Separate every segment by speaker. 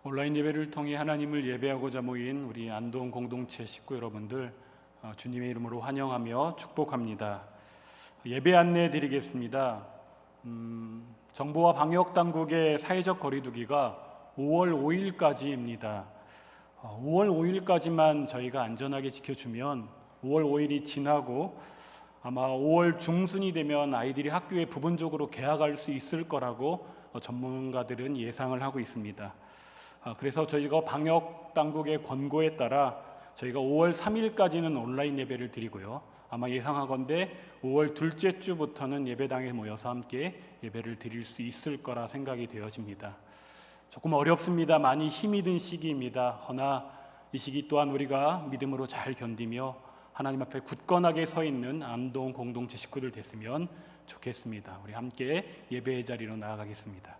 Speaker 1: 온라인 예배를 통해 하나님을 예배하고자 모인 우리 안동 공동체 식구 여러분들 주님의 이름으로 환영하며 축복합니다. 예배 안내 드리겠습니다. 정부와 방역당국의 사회적 거리두기가 5월 5일까지입니다. 5월 5일까지만 저희가 안전하게 지켜주면 5월 5일이 지나고 아마 5월 중순이 되면 아이들이 학교에 부분적으로 개학할 수 있을 거라고 전문가들은 예상을 하고 있습니다. 그래서 저희가 방역당국의 권고에 따라 저희가 5월 3일까지는 온라인 예배를 드리고요. 아마 예상하건대 5월 둘째 주부터는 예배당에 모여서 함께 예배를 드릴 수 있을 거라 생각이 되어집니다. 조금 어렵습니다. 많이 힘이 든 시기입니다. 허나 이 시기 또한 우리가 믿음으로 잘 견디며 하나님 앞에 굳건하게 서 있는 안동 공동체 식구들 됐으면 좋겠습니다. 우리 함께 예배의 자리로 나아가겠습니다.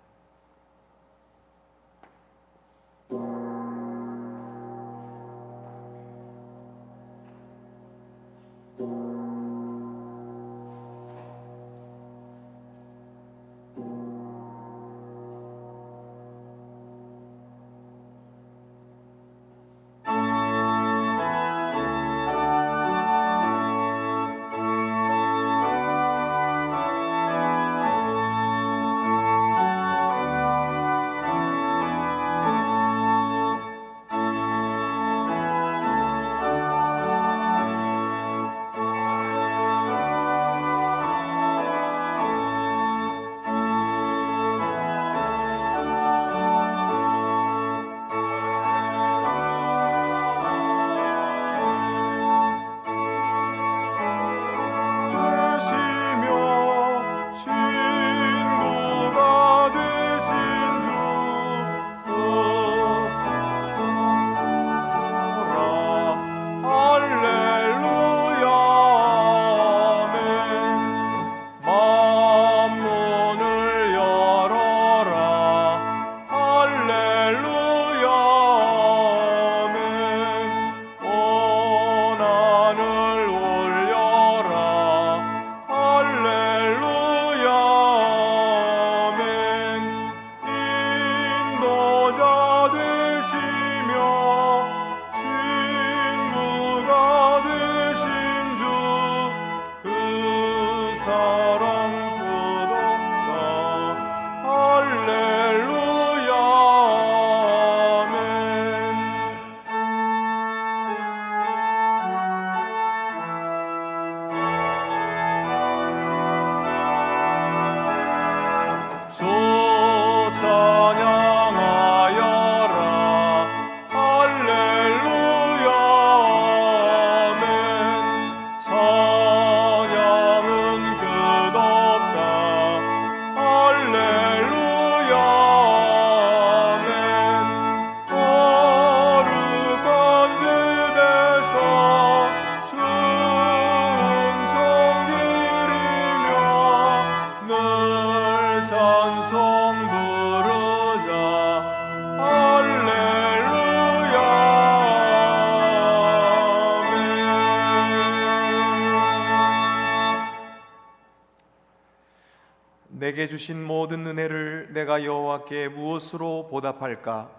Speaker 2: 내게 주신 모든 은혜를 내가 여호와께 무엇으로 보답할까?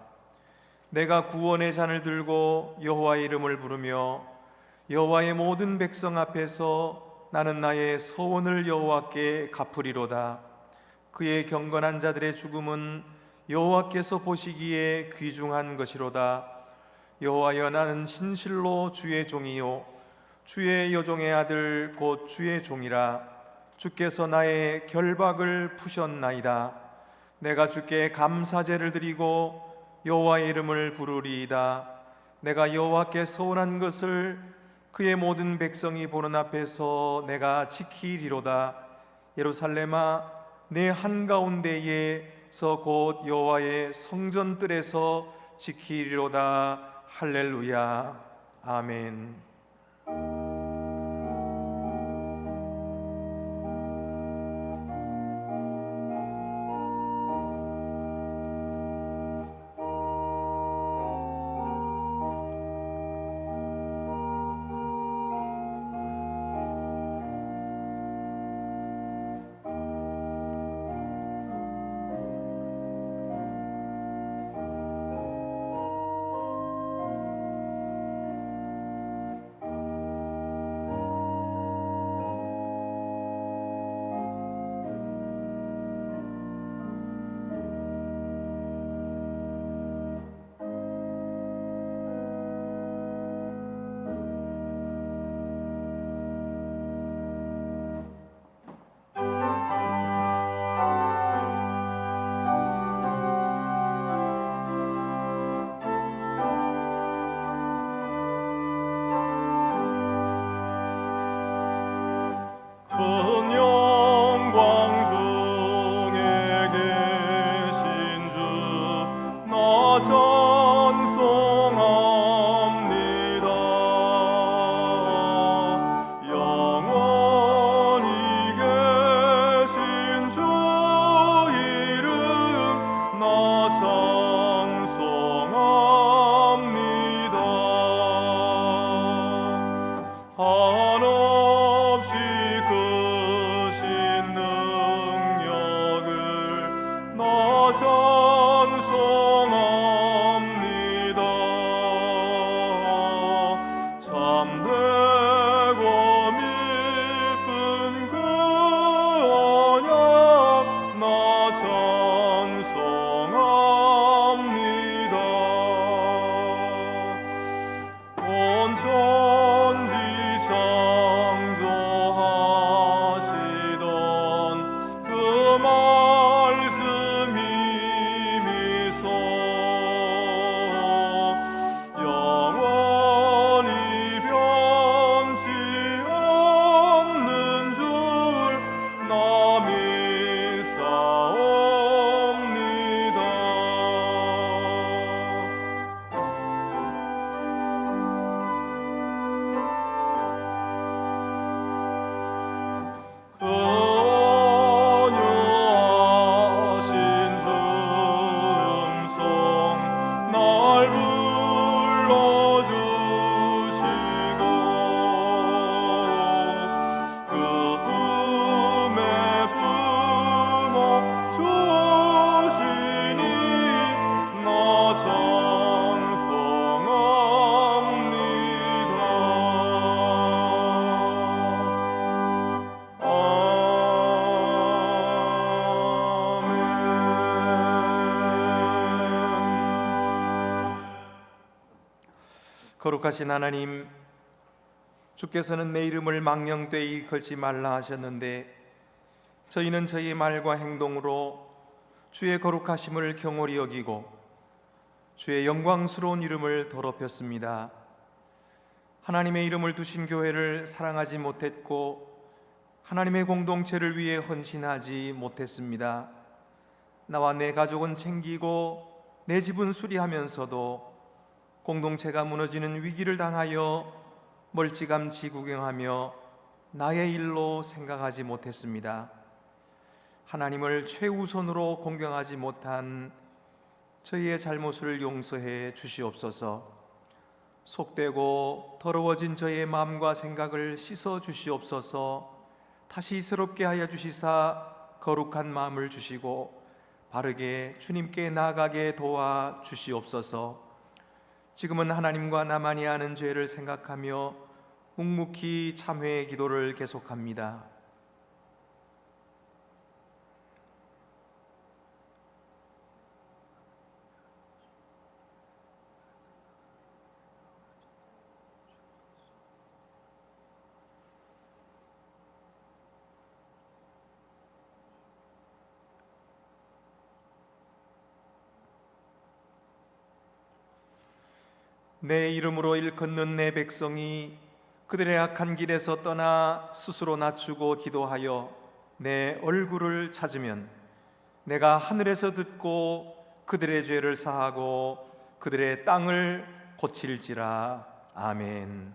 Speaker 2: 내가 구원의 잔을 들고 여호와의 이름을 부르며 여호와의 모든 백성 앞에서 나는 나의 서원을 여호와께 갚으리로다. 그의 경건한 자들의 죽음은 여호와께서 보시기에 귀중한 것이로다. 여호와여, 나는 신실로 주의 종이요 주의 여종의 아들 곧 주의 종이라. 주께서 나의 결박을 푸셨나이다. 내가 주께 감사제를 드리고 여호와의 이름을 부르리이다. 내가 여호와께 서원한 것을 그의 모든 백성이 보는 앞에서 내가 지키리로다. 예루살렘아, 내 한가운데에서 곧 여호와의 성전뜰에서 지키리로다. 할렐루야. 아멘. 거룩하신 하나님, 주께서는 내 이름을 망령되이 일컫지 말라 하셨는데 저희는 저희의 말과 행동으로 주의 거룩하심을 경홀히 여기고 주의 영광스러운 이름을 더럽혔습니다. 하나님의 이름을 두신 교회를 사랑하지 못했고 하나님의 공동체를 위해 헌신하지 못했습니다. 나와 내 가족은 챙기고 내 집은 수리하면서도 공동체가 무너지는 위기를 당하여 멀찌감치 구경하며 나의 일로 생각하지 못했습니다. 하나님을 최우선으로 공경하지 못한 저희의 잘못을 용서해 주시옵소서. 속되고 더러워진 저희의 마음과 생각을 씻어 주시옵소서. 다시 새롭게 하여 주시사 거룩한 마음을 주시고 바르게 주님께 나아가게 도와 주시옵소서. 지금은 하나님과 나만이 아는 죄를 생각하며 묵묵히 참회의 기도를 계속합니다. 내 이름으로 일컫는 내 백성이 그들의 악한 길에서 떠나 스스로 낮추고 기도하여 내 얼굴을 찾으면 내가 하늘에서 듣고 그들의 죄를 사하고 그들의 땅을 고칠지라. 아멘.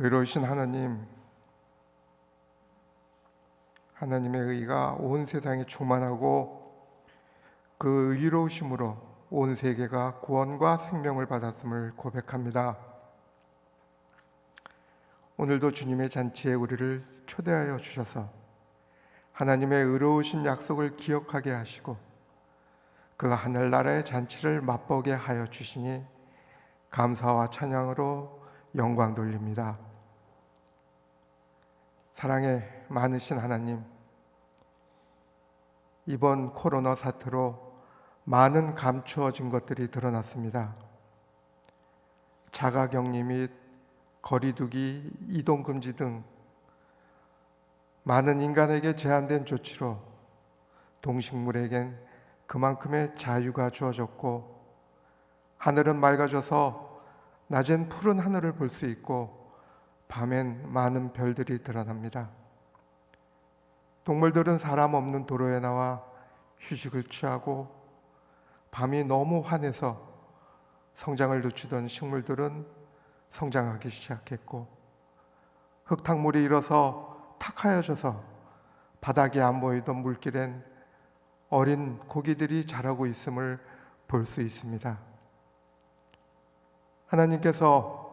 Speaker 3: 의로우신 하나님, 하나님의 의가 온 세상에 충만하고 그 의로우심으로 온 세계가 구원과 생명을 받았음을 고백합니다. 오늘도 주님의 잔치에 우리를 초대하여 주셔서 하나님의 의로우신 약속을 기억하게 하시고 그 하늘나라의 잔치를 맛보게 하여 주시니 감사와 찬양으로 영광 돌립니다. 사랑에 많으신 하나님, 이번 코로나 사태로 많은 감추어진 것들이 드러났습니다. 자가격리 및 거리두기, 이동금지 등 많은 인간에게 제한된 조치로 동식물에겐 그만큼의 자유가 주어졌고 하늘은 맑아져서 낮엔 푸른 하늘을 볼 수 있고 밤엔 많은 별들이 드러납니다. 동물들은 사람 없는 도로에 나와 휴식을 취하고 밤이 너무 환해서 성장을 늦추던 식물들은 성장하기 시작했고 흙탕물이 일어서 탁하여져서 바닥이 안 보이던 물길엔 어린 고기들이 자라고 있음을 볼 수 있습니다. 하나님께서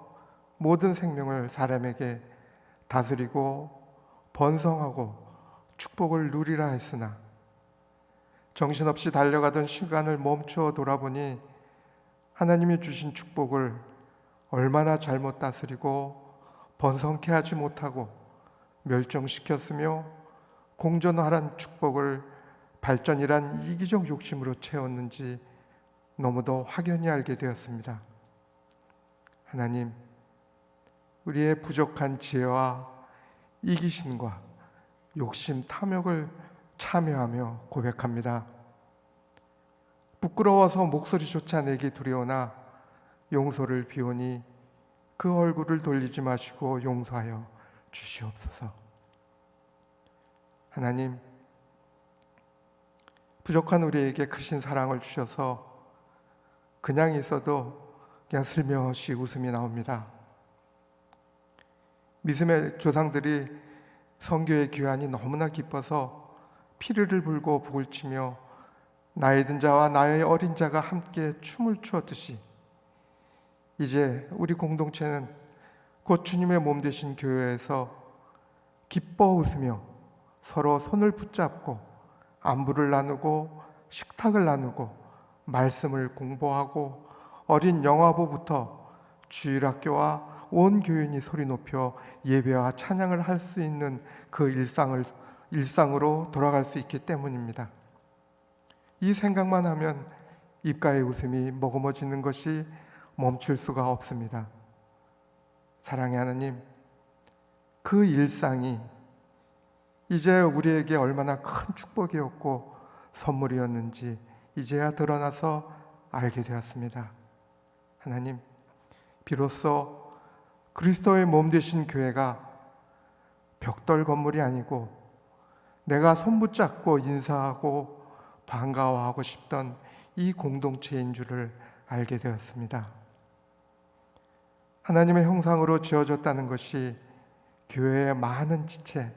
Speaker 3: 모든 생명을 사람에게 다스리고 번성하고 축복을 누리라 했으나 정신없이 달려가던 시간을 멈추어 돌아보니 하나님이 주신 축복을 얼마나 잘못 다스리고 번성케 하지 못하고 멸종시켰으며 공존하란 축복을 발전이란 이기적 욕심으로 채웠는지 너무도 확연히 알게 되었습니다. 하나님, 우리의 부족한 지혜와 이기심과 욕심, 탐욕을 참여하며 고백합니다. 부끄러워서 목소리조차 내기 두려우나 용서를 비오니 그 얼굴을 돌리지 마시고 용서하여 주시옵소서. 하나님, 부족한 우리에게 크신 사랑을 주셔서 그냥 있어도 그냥 슬며시 웃음이 나옵니다. 믿음의 조상들이 성교의 귀환이 너무나 기뻐서 피리를 불고 북을 치며 나이 든 자와 나의 어린 자가 함께 춤을 추었듯이 이제 우리 공동체는 곧 주님의 몸 되신 교회에서 기뻐 웃으며 서로 손을 붙잡고 안부를 나누고 식탁을 나누고 말씀을 공부하고 어린 영화부부터 주일학교와 온 교인이 소리 높여 예배와 찬양을 할 수 있는 그 일상으로 돌아갈 수 있기 때문입니다. 이 생각만 하면 입가의 웃음이 머금어지는 것이 멈출 수가 없습니다. 사랑의 하나님, 그 일상이 이제 우리에게 얼마나 큰 축복이었고 선물이었는지 이제야 드러나서 알게 되었습니다. 하나님, 비로소 그리스도의 몸 되신 교회가 벽돌 건물이 아니고 내가 손붙잡고 인사하고 반가워하고 싶던 이 공동체인 줄을 알게 되었습니다. 하나님의 형상으로 지어졌다는 것이 교회의 많은 지체,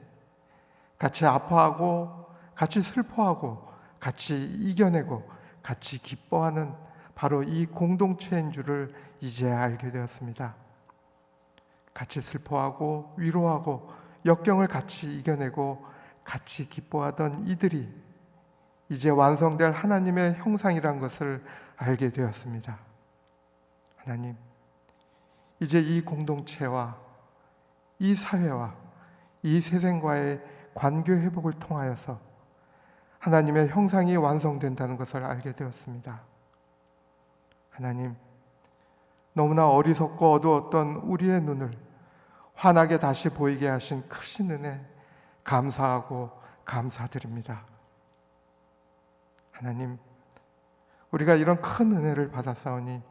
Speaker 3: 같이 아파하고 같이 슬퍼하고 같이 이겨내고 같이 기뻐하는 바로 이 공동체인 줄을 이제야 알게 되었습니다. 같이 슬퍼하고 위로하고 역경을 같이 이겨내고 같이 기뻐하던 이들이 이제 완성될 하나님의 형상이란 것을 알게 되었습니다. 하나님, 이제 이 공동체와 이 사회와 이 세상과의 관계 회복을 통하여서 하나님의 형상이 완성된다는 것을 알게 되었습니다. 하나님, 너무나 어리석고 어두웠던 우리의 눈을 환하게 다시 보이게 하신 크신 은혜 감사하고 감사드립니다. 하나님, 우리가 이런 큰 은혜를 받았사오니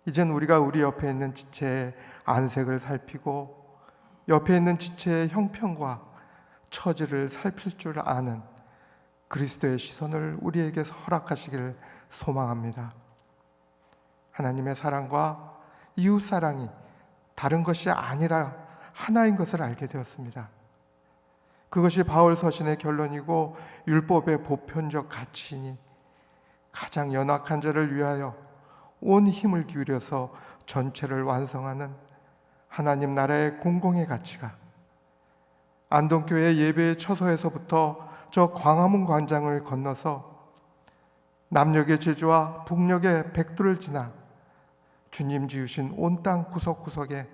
Speaker 3: 이젠 우리가 우리 옆에 있는 지체의 안색을 살피고 옆에 있는 지체의 형편과 처지를 살필 줄 아는 그리스도의 시선을 우리에게 허락하시길 소망합니다. 하나님의 사랑과 이웃 사랑이 다른 것이 아니라 하나인 것을 알게 되었습니다. 그것이 바울 서신의 결론이고 율법의 보편적 가치이니 가장 연약한 자를 위하여 온 힘을 기울여서 전체를 완성하는 하나님 나라의 공공의 가치가 안동교회 예배의 처소에서부터 저 광화문 광장을 건너서 남녘의 제주와 북녘의 백두를 지나 주님 지으신 온 땅 구석구석에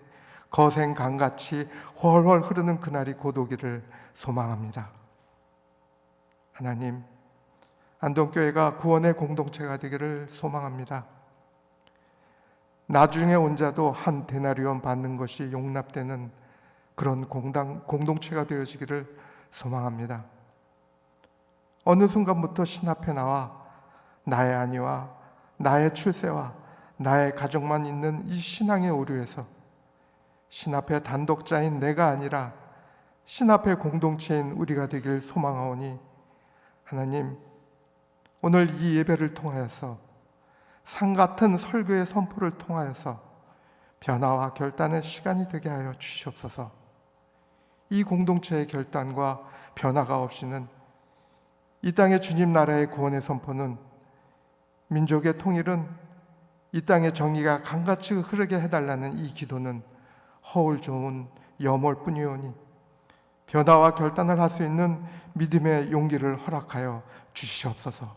Speaker 3: 거센 강같이 훨훨 흐르는 그날이 곧 오기를 소망합니다. 하나님, 안동교회가 구원의 공동체가 되기를 소망합니다. 나중에 온 자도 한 데나리온 받는 것이 용납되는 그런 공동체가 되어지기를 소망합니다. 어느 순간부터 신 앞에 나와 나의 안위와 나의 출세와 나의 가족만 있는 이 신앙의 오류에서 신 앞의 단독자인 내가 아니라 신 앞의 공동체인 우리가 되길 소망하오니 하나님, 오늘 이 예배를 통하여서 상같은 설교의 선포를 통하여서 변화와 결단의 시간이 되게 하여 주시옵소서. 이 공동체의 결단과 변화가 없이는 이 땅의 주님 나라의 구원의 선포는 민족의 통일은 이 땅의 정의가 강같이 흐르게 해달라는 이 기도는 허울 좋은 염원뿐이오니 변화와 결단을 할 수 있는 믿음의 용기를 허락하여 주시옵소서.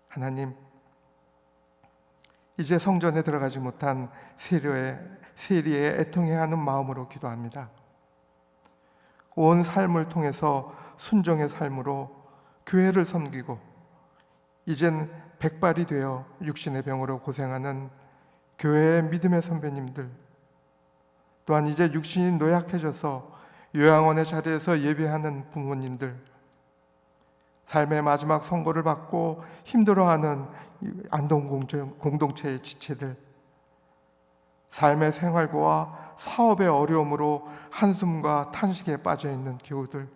Speaker 3: 하나님, 이제 성전에 들어가지 못한 세리에 애통해야 하는 마음으로 기도합니다. 온 삶을 통해서 순종의 삶으로 교회를 섬기고 이젠 백발이 되어 육신의 병으로 고생하는 교회의 믿음의 선배님들, 또한 이제 육신이 노약해져서 요양원의 자리에서 예배하는 부모님들, 삶의 마지막 선고를 받고 힘들어하는 안동 공동체의 지체들, 삶의 생활고와 사업의 어려움으로 한숨과 탄식에 빠져 있는 교우들,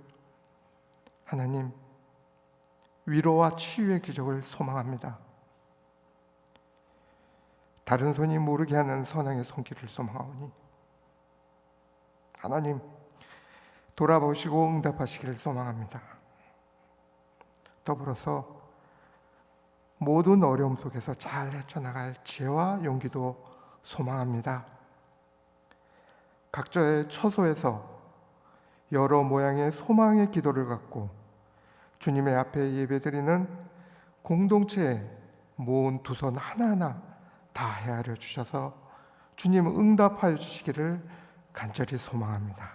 Speaker 3: 하나님 위로와 치유의 기적을 소망합니다. 다른 손이 모르게 하는 선왕의 손길을 소망하오니 하나님 돌아보시고 응답하시기를 소망합니다. 더불어서 모든 어려움 속에서 잘 헤쳐나갈 지혜와 용기도 소망합니다. 각자의 처소에서 여러 모양의 소망의 기도를 갖고 주님의 앞에 예배드리는 공동체에 모은 두 손 하나하나 다 헤아려 주셔서 주님 응답하여 주시기를 간절히 소망합니다.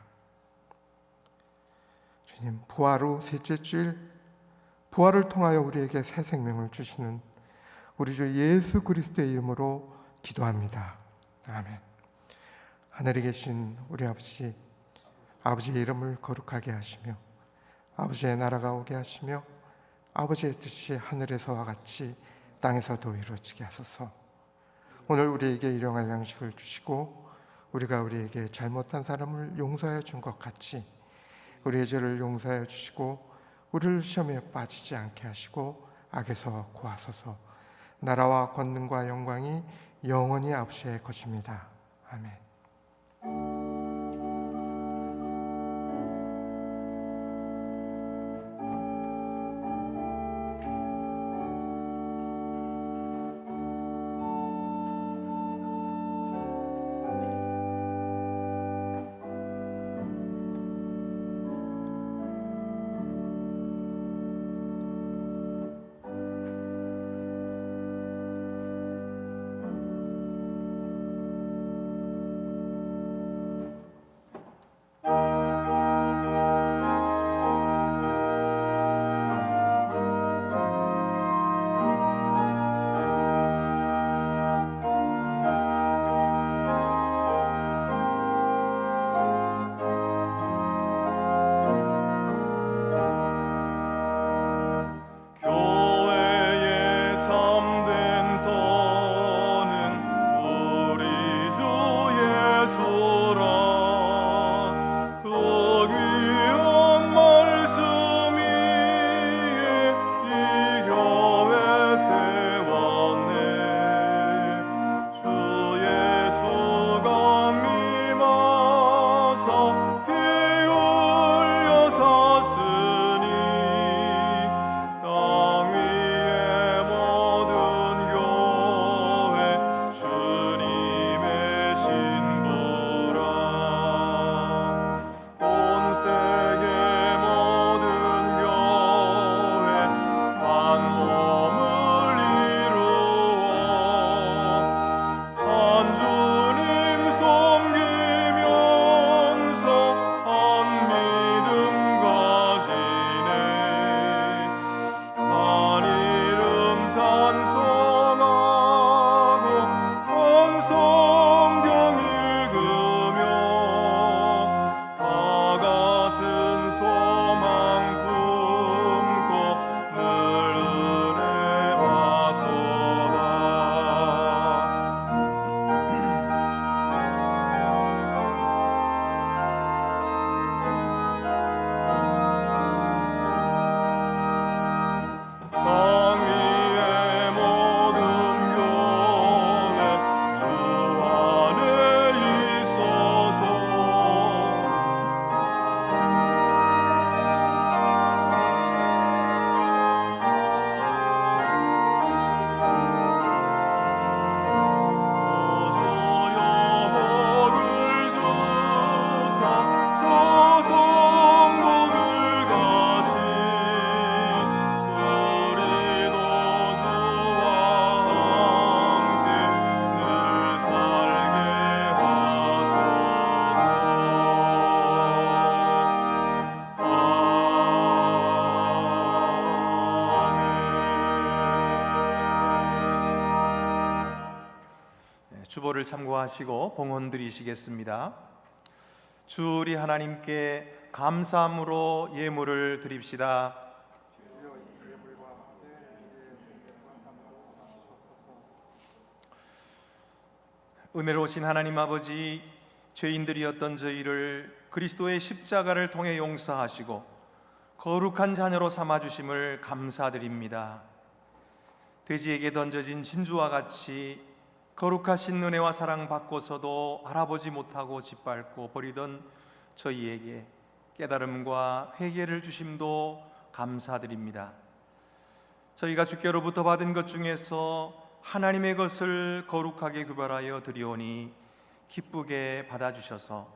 Speaker 3: 주님, 부활 후 셋째 주일, 부활을 통하여 우리에게 새 생명을 주시는 우리 주 예수 그리스도의 이름으로 기도합니다. 아멘. 하늘에 계신 우리 아버지, 아버지의 이름을 거룩하게 하시며 아버지의 나라가 오게 하시며 아버지의 뜻이 하늘에서와 같이 땅에서도 이루어지게 하소서. 오늘 우리에게 일용할 양식을 주시고 우리가 우리에게 잘못한 사람을 용서해 준 것 같이 우리의 죄를 용서해 주시고 우리를 시험에 빠지지 않게 하시고 악에서 구하소서. 나라와 권능과 영광이 영원히 아버지의 것입니다. 아멘.
Speaker 2: 주보를 참고하시고 봉헌 드리시겠습니다. 주 우리 하나님께 감사함으로 예물을 드립시다.
Speaker 3: 주여
Speaker 2: 은혜로우신 하나님 아버지, 죄인들이었던 저희를 그리스도의 십자가를 통해 용서하시고 거룩한 자녀로 삼아주심을 감사드립니다. 돼지에게 던져진 진주와 같이 거룩하신 은혜와 사랑 받고서도 알아보지 못하고 짓밟고 버리던 저희에게 깨달음과 회개를 주심도 감사드립니다. 저희가 주께로부터 받은 것 중에서 하나님의 것을 거룩하게 구별하여 드리오니 기쁘게 받아주셔서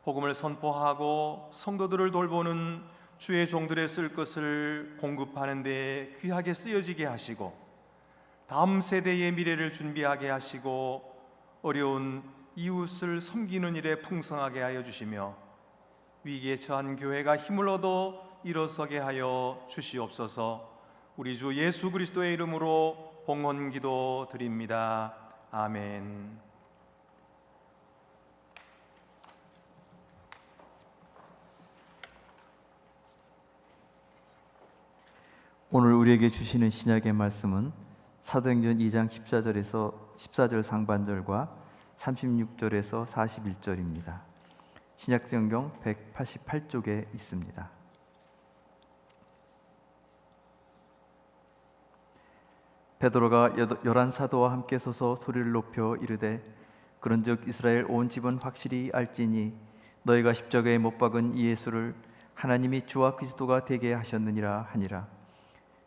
Speaker 2: 복음을 선포하고 성도들을 돌보는 주의 종들의 쓸 것을 공급하는 데 귀하게 쓰여지게 하시고 다음 세대의 미래를 준비하게 하시고 어려운 이웃을 섬기는 일에 풍성하게 하여 주시며 위기에 처한 교회가 힘을 얻어 일어서게 하여 주시옵소서. 우리 주 예수 그리스도의 이름으로 봉헌기도 드립니다. 아멘.
Speaker 4: 오늘 우리에게 주시는 신약의 말씀은 사도행전 2장 14절 상반절과 36절에서 41절입니다. 신약성경 188쪽에 있습니다. 베드로가 11사도와 함께 서서 소리를 높여 이르되 그런즉 이스라엘 온 집은 확실히 알지니 너희가 십자가에 못 박은 이 예수를 하나님이 주와 그리스도가 되게 하셨느니라 하니라.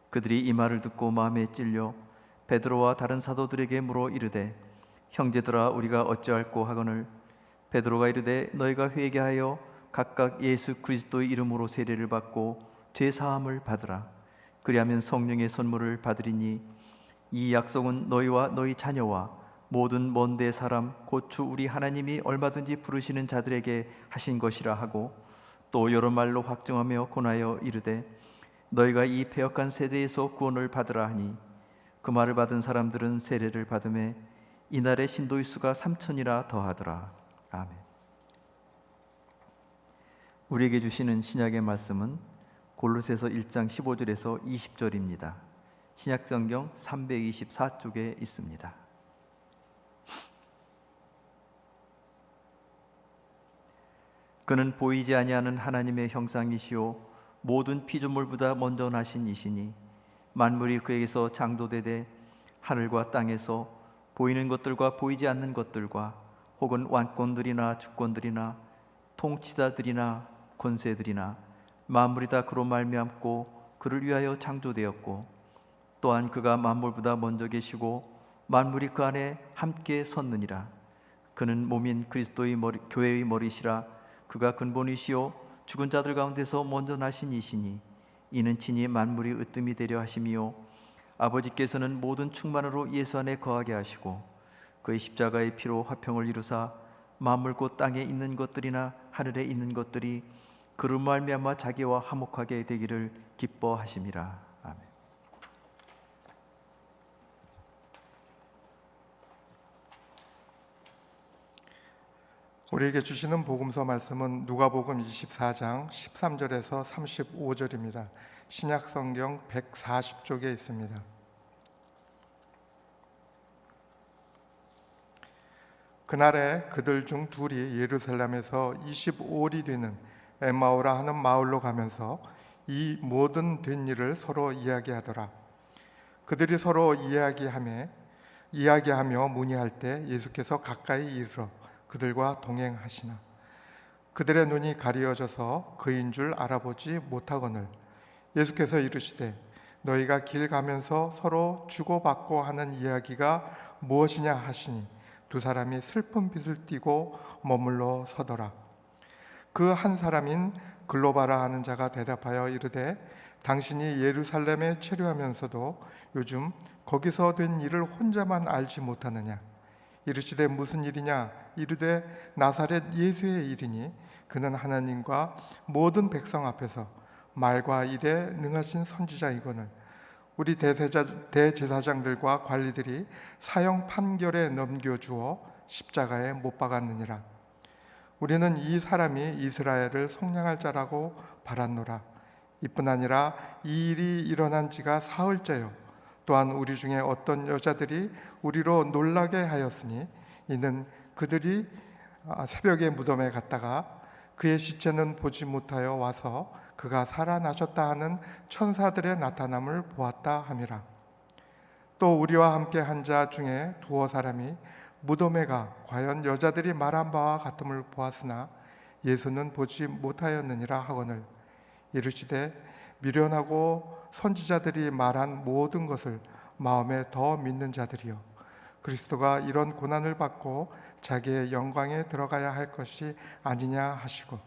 Speaker 4: 그들이 이 말을 듣고 마음에 찔려 베드로와 다른 사도들에게 물어 이르되 형제들아 우리가 어찌할꼬 하거늘 베드로가 이르되 너희가 회개하여 각각 예수 그리스도의 이름으로 세례를 받고 죄 사함을 받으라. 그리하면 성령의 선물을 받으리니 이 약속은 너희와 너희 자녀와 모든 먼 데 사람 곧 주 우리 하나님이 얼마든지 부르시는 자들에게 하신 것이라 하고 또 여러 말로 확증하며 권하여 이르되 너희가 이 패역한 세대에서 구원을 받으라 하니 그 말을 받은 사람들은 세례를 받음에 이날의 신도의 수가 3,000이라 더하더라. 아멘. 우리에게 주시는 신약의 말씀은 골로새서 1장 15절에서 20절입니다. 신약성경 324쪽에 있습니다. 그는 보이지 아니하는 하나님의 형상이시오 모든 피조물보다 먼저 나신 이시니 만물이 그에게서 창조되되 하늘과 땅에서 보이는 것들과 보이지 않는 것들과 혹은 왕권들이나 주권들이나 통치자들이나 권세들이나 만물이 다 그로 말미암고 그를 위하여 창조되었고 또한 그가 만물보다 먼저 계시고 만물이 그 안에 함께 섰느니라. 그는 몸인 그리스도의 교회의 머리시라. 그가 근본이시요 죽은 자들 가운데서 먼저 나신 이시니 이는 친히 만물이 으뜸이 되려 하심이요 아버지께서는 모든 충만으로 예수 안에 거하게 하시고 그의 십자가의 피로 화평을 이루사 만물 곧 땅에 있는 것들이나 하늘에 있는 것들이 그로 말미암아 자기와 화목하게 되기를 기뻐하심이라. 아멘.
Speaker 3: 우리에게 주시는 복음서 말씀은 누가복음 24장 13절에서 35절입니다. 신약성경 140쪽에 있습니다. 그날에 그들 중 둘이 예루살렘에서 25일이 되는 엠마오라 하는 마을로 가면서 이 모든 된 일을 서로 이야기하더라. 그들이 서로 이야기하며 문의할 때 예수께서 가까이 이르러 그들과 동행하시나 그들의 눈이 가리어져서 그인 줄 알아보지 못하거늘 예수께서 이르시되 너희가 길 가면서 서로 주고받고 하는 이야기가 무엇이냐 하시니 두 사람이 슬픈 빛을 띠고 머물러 서더라. 그 한 사람인 글로바라 하는 자가 대답하여 이르되 당신이 예루살렘에 체류하면서도 요즘 거기서 된 일을 혼자만 알지 못하느냐. 이르시되 무슨 일이냐. 이르되 나사렛 예수의 일이니 그는 하나님과 모든 백성 앞에서 말과 일에 능하신 선지자이거늘 우리 대제사장들과 관리들이 사형 판결에 넘겨주어 십자가에 못 박았느니라. 우리는 이 사람이 이스라엘을 속량할 자라고 바랐노라. 이뿐 아니라 이 일이 일어난 지가 사흘째요. 또한 우리 중에 어떤 여자들이 우리로 놀라게 하였으니 이는 그들이 새벽에 무덤에 갔다가 그의 시체는 보지 못하여 와서 그가 살아나셨다 하는 천사들의 나타남을 보았다 함이라. 또 우리와 함께 한 자 중에 두어 사람이 무덤에 가 과연 여자들이 말한 바와 같음을 보았으나 예수는 보지 못하였느니라 하거늘 이르시되 미련하고 선지자들이 말한 모든 것을 마음에 더 믿는 자들이여, 그리스도가 이런 고난을 받고 자기의 영광에 들어가야 할 것이 아니냐 하시고,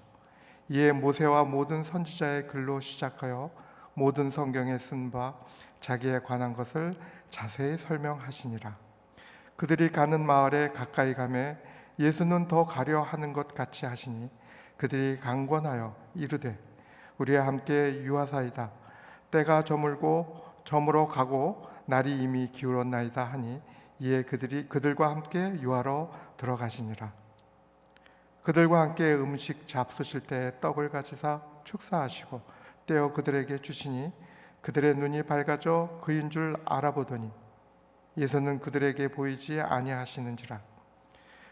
Speaker 3: 이에 모세와 모든 선지자의 글로 시작하여 모든 성경에 쓴 바 자기에 관한 것을 자세히 설명하시니라. 그들이 가는 마을에 가까이 가매 예수는 더 가려 하는 것 같이 하시니 그들이 강권하여 이르되 우리와 함께 유하사이다. 때가 저물어 가고 날이 이미 기울었나이다 하니 이에 그들과 함께 유하러 들어가시니라. 그들과 함께 음식 잡수실 때 떡을 가지사 축사하시고 떼어 그들에게 주시니 그들의 눈이 밝아져 그인 줄 알아보더니 예수는 그들에게 보이지 아니하시는지라.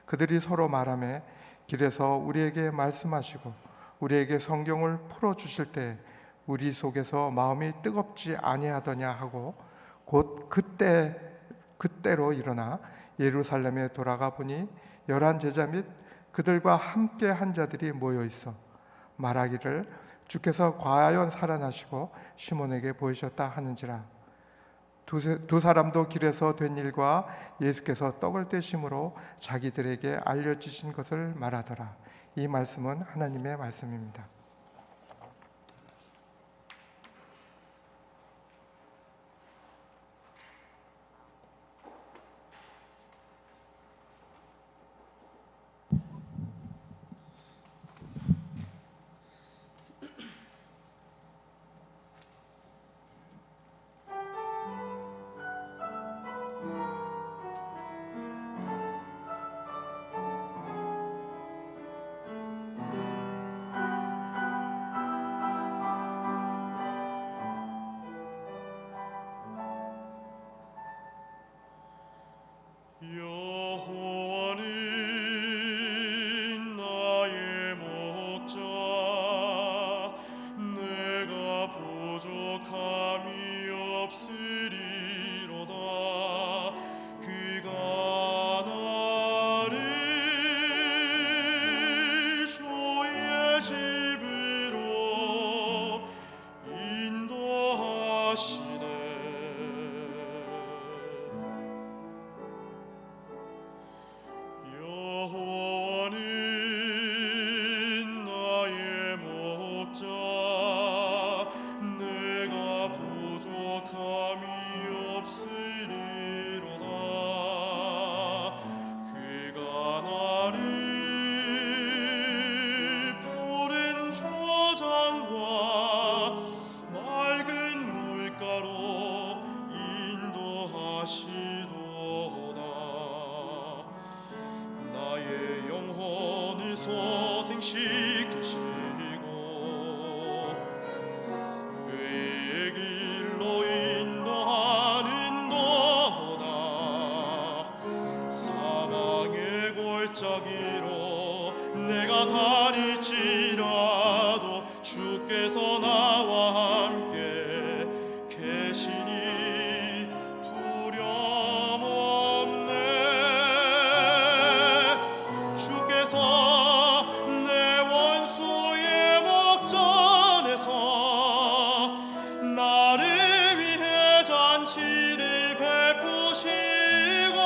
Speaker 3: 그들이 서로 말하며 길에서 우리에게 말씀하시고 우리에게 성경을 풀어주실 때 우리 속에서 마음이 뜨겁지 아니하더냐 하고 곧 그때로 일어나 예루살렘에 돌아가 보니 11 제자 및 그들과 함께 한 자들이 모여 있어 말하기를 주께서 과연 살아나시고 시몬에게 보이셨다 하는지라. 두 사람도 길에서 된 일과 예수께서 떡을 떼심으로 자기들에게 알려주신 것을 말하더라. 이 말씀은 하나님의 말씀입니다.
Speaker 5: 여호와는 나의 목자, 내가 부족함이 없으리로다. 그가 나를 주의 집으로 인도하시네. 여호와는 나의 목자, 내가 부족함이 없으리로다. 그가 나를 푸른 초장과 맑은 물가로 인도하시도다. 나의 영혼을 소생시키시고 의의 길로 인도하는도다. 사망의 골짜기로 내가 다닐지라도 주께서 나와 함께 계시니 두려움 없네. 주께서 내 원수의 목전에서 나를 위해 잔치를 베푸시고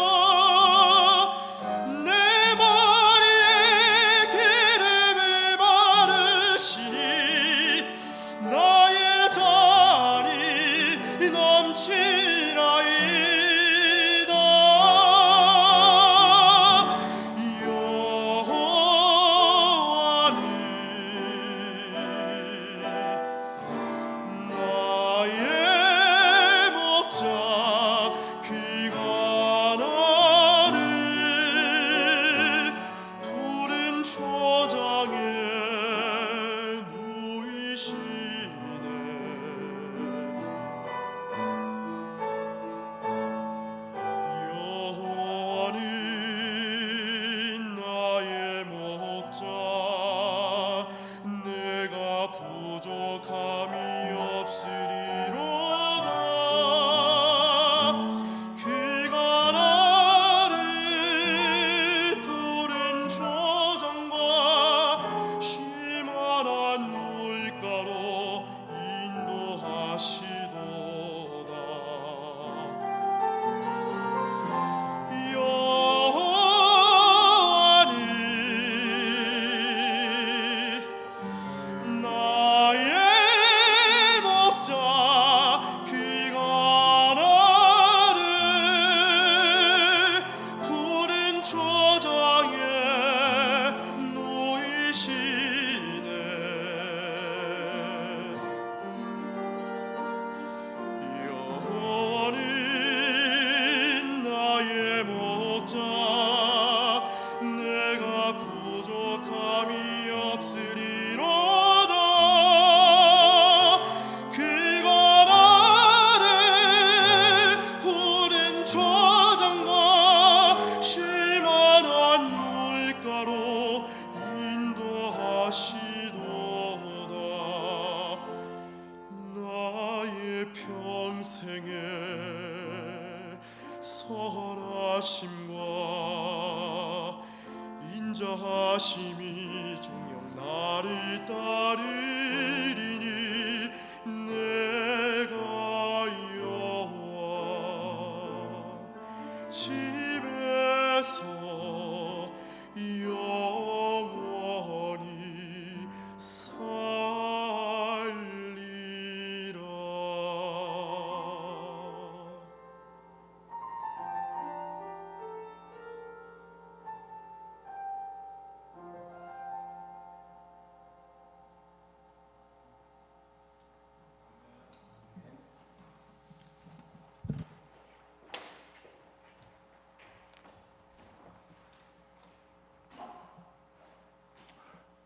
Speaker 5: 내 머리에 기름을 바르시니 나 인자하심과 인자하심이 정녕 나를 따르리니 내가 여호와 집에서 영원히 살리라.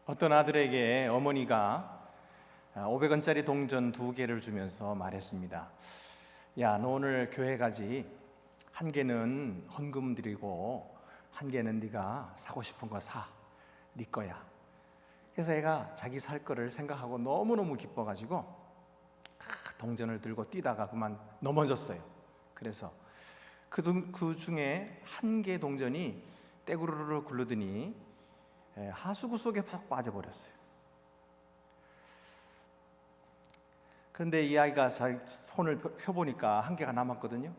Speaker 2: 어떤 아들에게 어머니가 500원짜리 동전 2개를 주면서 말했습니다. 야, 너 오늘 교회 가지. 한 개는 헌금 드리고 한 개는 네가 사고 싶은 거 사. 네 거야. 그래서 애가 자기 살 거를 생각하고 너무너무 기뻐가지고 동전을 들고 뛰다가 그만 넘어졌어요. 그래서 그 중에 한 개 동전이 떼구르르 굴르더니 하수구 속에 푹 빠져버렸어요. 그런데 이 아이가 자기 손을 펴보니까 한 개가 남았거든요.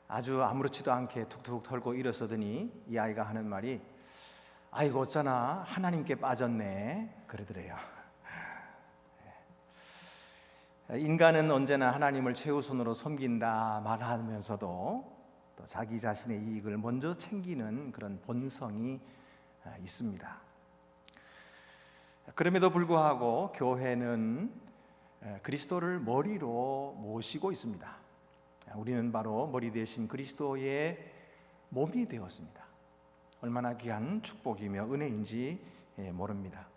Speaker 2: 아주 아무렇지도 않게 툭툭 털고 일어서더니 이 아이가 하는 말이 아이고 어쩌나 하나님께 빠졌네 그러더래요. 인간은 언제나 하나님을 최우선으로 섬긴다 말하면서도 또 자기 자신의 이익을 먼저 챙기는 그런 본성이 있습니다. 그럼에도 불구하고 교회는 그리스도를 머리로 모시고 있습니다. 우리는 바로 머리 대신 그리스도의 몸이 되었습니다. 얼마나 귀한 축복이며 은혜인지 모릅니다.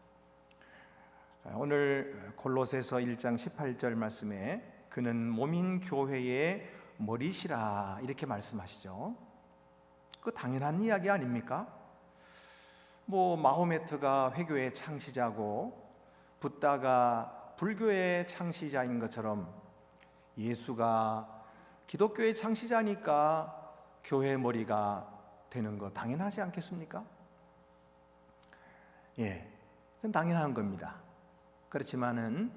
Speaker 2: 오늘 골로새서 1장 18절 말씀에 그는 몸인 교회의 머리시라 이렇게 말씀하시죠. 그 당연한 이야기 아닙니까? 마호메트가 회교의 창시자고 붓다가 불교의 창시자인 것처럼 예수가 기독교의 창시자니까 교회의 머리가 되는 거 당연하지 않겠습니까? 예, 그건 당연한 겁니다. 그렇지만은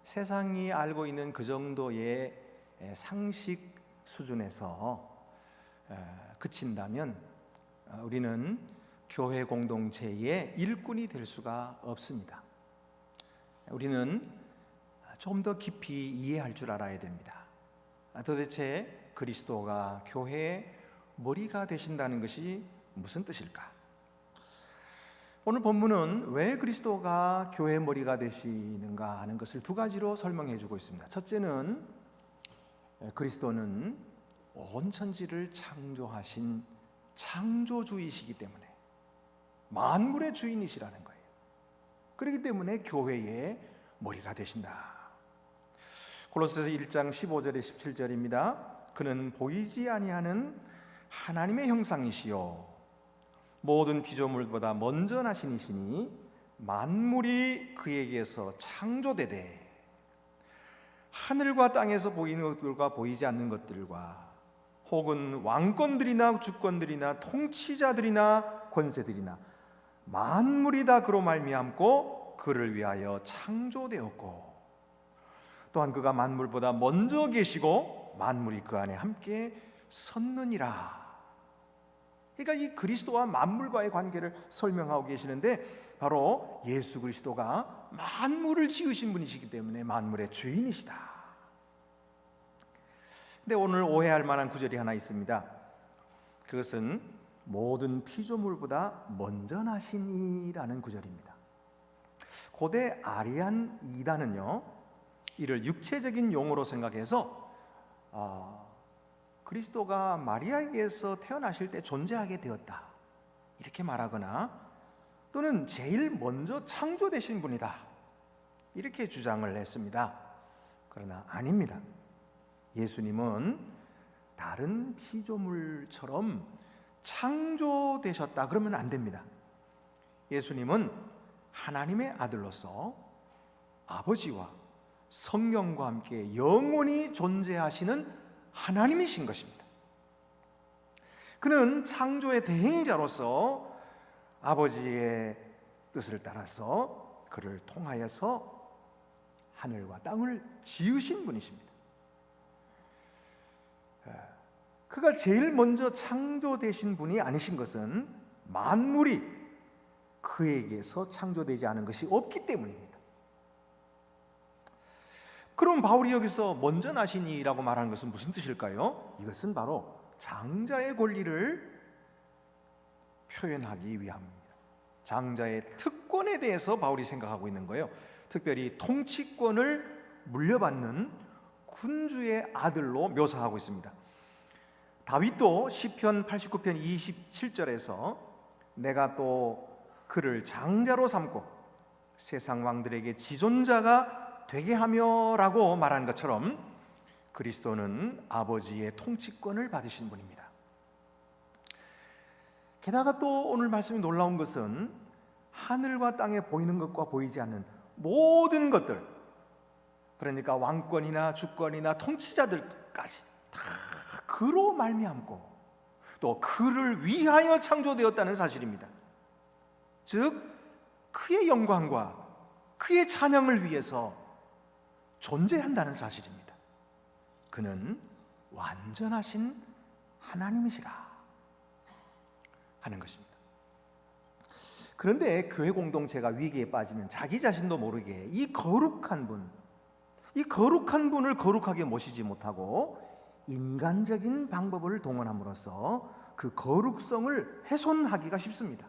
Speaker 2: 세상이 알고 있는 그 정도의 상식 수준에서 그친다면 우리는 교회 공동체의 일꾼이 될 수가 없습니다. 우리는 좀 더 깊이 이해할 줄 알아야 됩니다. 도대체 그리스도가 교회의 머리가 되신다는 것이 무슨 뜻일까? 오늘 본문은 왜 그리스도가 교회의 머리가 되시는가 하는 것을 두 가지로 설명해 주고 있습니다. 첫째는 그리스도는 온 천지를 창조하신 창조주이시기 때문에 만물의 주인이시라는 거예요. 그렇기 때문에 교회의 머리가 되신다. 골로새서 1장 15절에 17절입니다. 그는 보이지 아니하는 하나님의 형상이시요 모든 피조물보다 먼저 나신 이시니 만물이 그에게서 창조되되 하늘과 땅에서 보이는 것들과 보이지 않는 것들과 혹은 왕권들이나 주권들이나 통치자들이나 권세들이나 만물이 다 그로 말미암고 그를 위하여 창조되었고 또한 그가 만물보다 먼저 계시고 만물이 그 안에 함께 섰느니라. 그러니까 이 그리스도와 만물과의 관계를 설명하고 계시는데 바로 예수 그리스도가 만물을 지으신 분이시기 때문에 만물의 주인이시다. 근데 오늘 오해할 만한 구절이 하나 있습니다. 그것은 모든 피조물보다 먼저 나시니라는 구절입니다. 고대 아리안 이단은요 이를 육체적인 용어로 생각해서 그리스도가 마리아에게서 태어나실 때 존재하게 되었다 이렇게 말하거나 또는 제일 먼저 창조되신 분이다 이렇게 주장을 했습니다. 그러나 아닙니다. 예수님은 다른 피조물처럼 창조되셨다 그러면 안 됩니다. 예수님은 하나님의 아들로서 아버지와 성령과 함께 영원히 존재하시는 하나님이신 것입니다. 그는 창조의 대행자로서 아버지의 뜻을 따라서 그를 통하여서 하늘과 땅을 지으신 분이십니다. 그가 제일 먼저 창조되신 분이 아니신 것은 만물이 그에게서 창조되지 않은 것이 없기 때문입니다. 그럼 바울이 여기서 먼저 나시니라고 말하는 것은 무슨 뜻일까요? 이것은 바로 장자의 권리를 표현하기 위함입니다. 장자의 특권에 대해서 바울이 생각하고 있는 거예요. 특별히 통치권을 물려받는 군주의 아들로 묘사하고 있습니다. 다윗도 시편 89편 27절에서 내가 또 그를 장자로 삼고 세상 왕들에게 지존자가 되게 하며라고 말한 것처럼 그리스도는 아버지의 통치권을 받으신 분입니다. 게다가 또 오늘 말씀이 놀라운 것은 하늘과 땅에 보이는 것과 보이지 않는 모든 것들, 그러니까 왕권이나 주권이나 통치자들까지 다 그로 말미암고 또 그를 위하여 창조되었다는 사실입니다. 즉 그의 영광과 그의 찬양을 위해서 존재한다는 사실입니다. 그는 완전하신 하나님이시라 하는 것입니다. 그런데 교회 공동체가 위기에 빠지면 자기 자신도 모르게 이 거룩한 분을 거룩하게 모시지 못하고 인간적인 방법을 동원함으로써 그 거룩성을 훼손하기가 쉽습니다.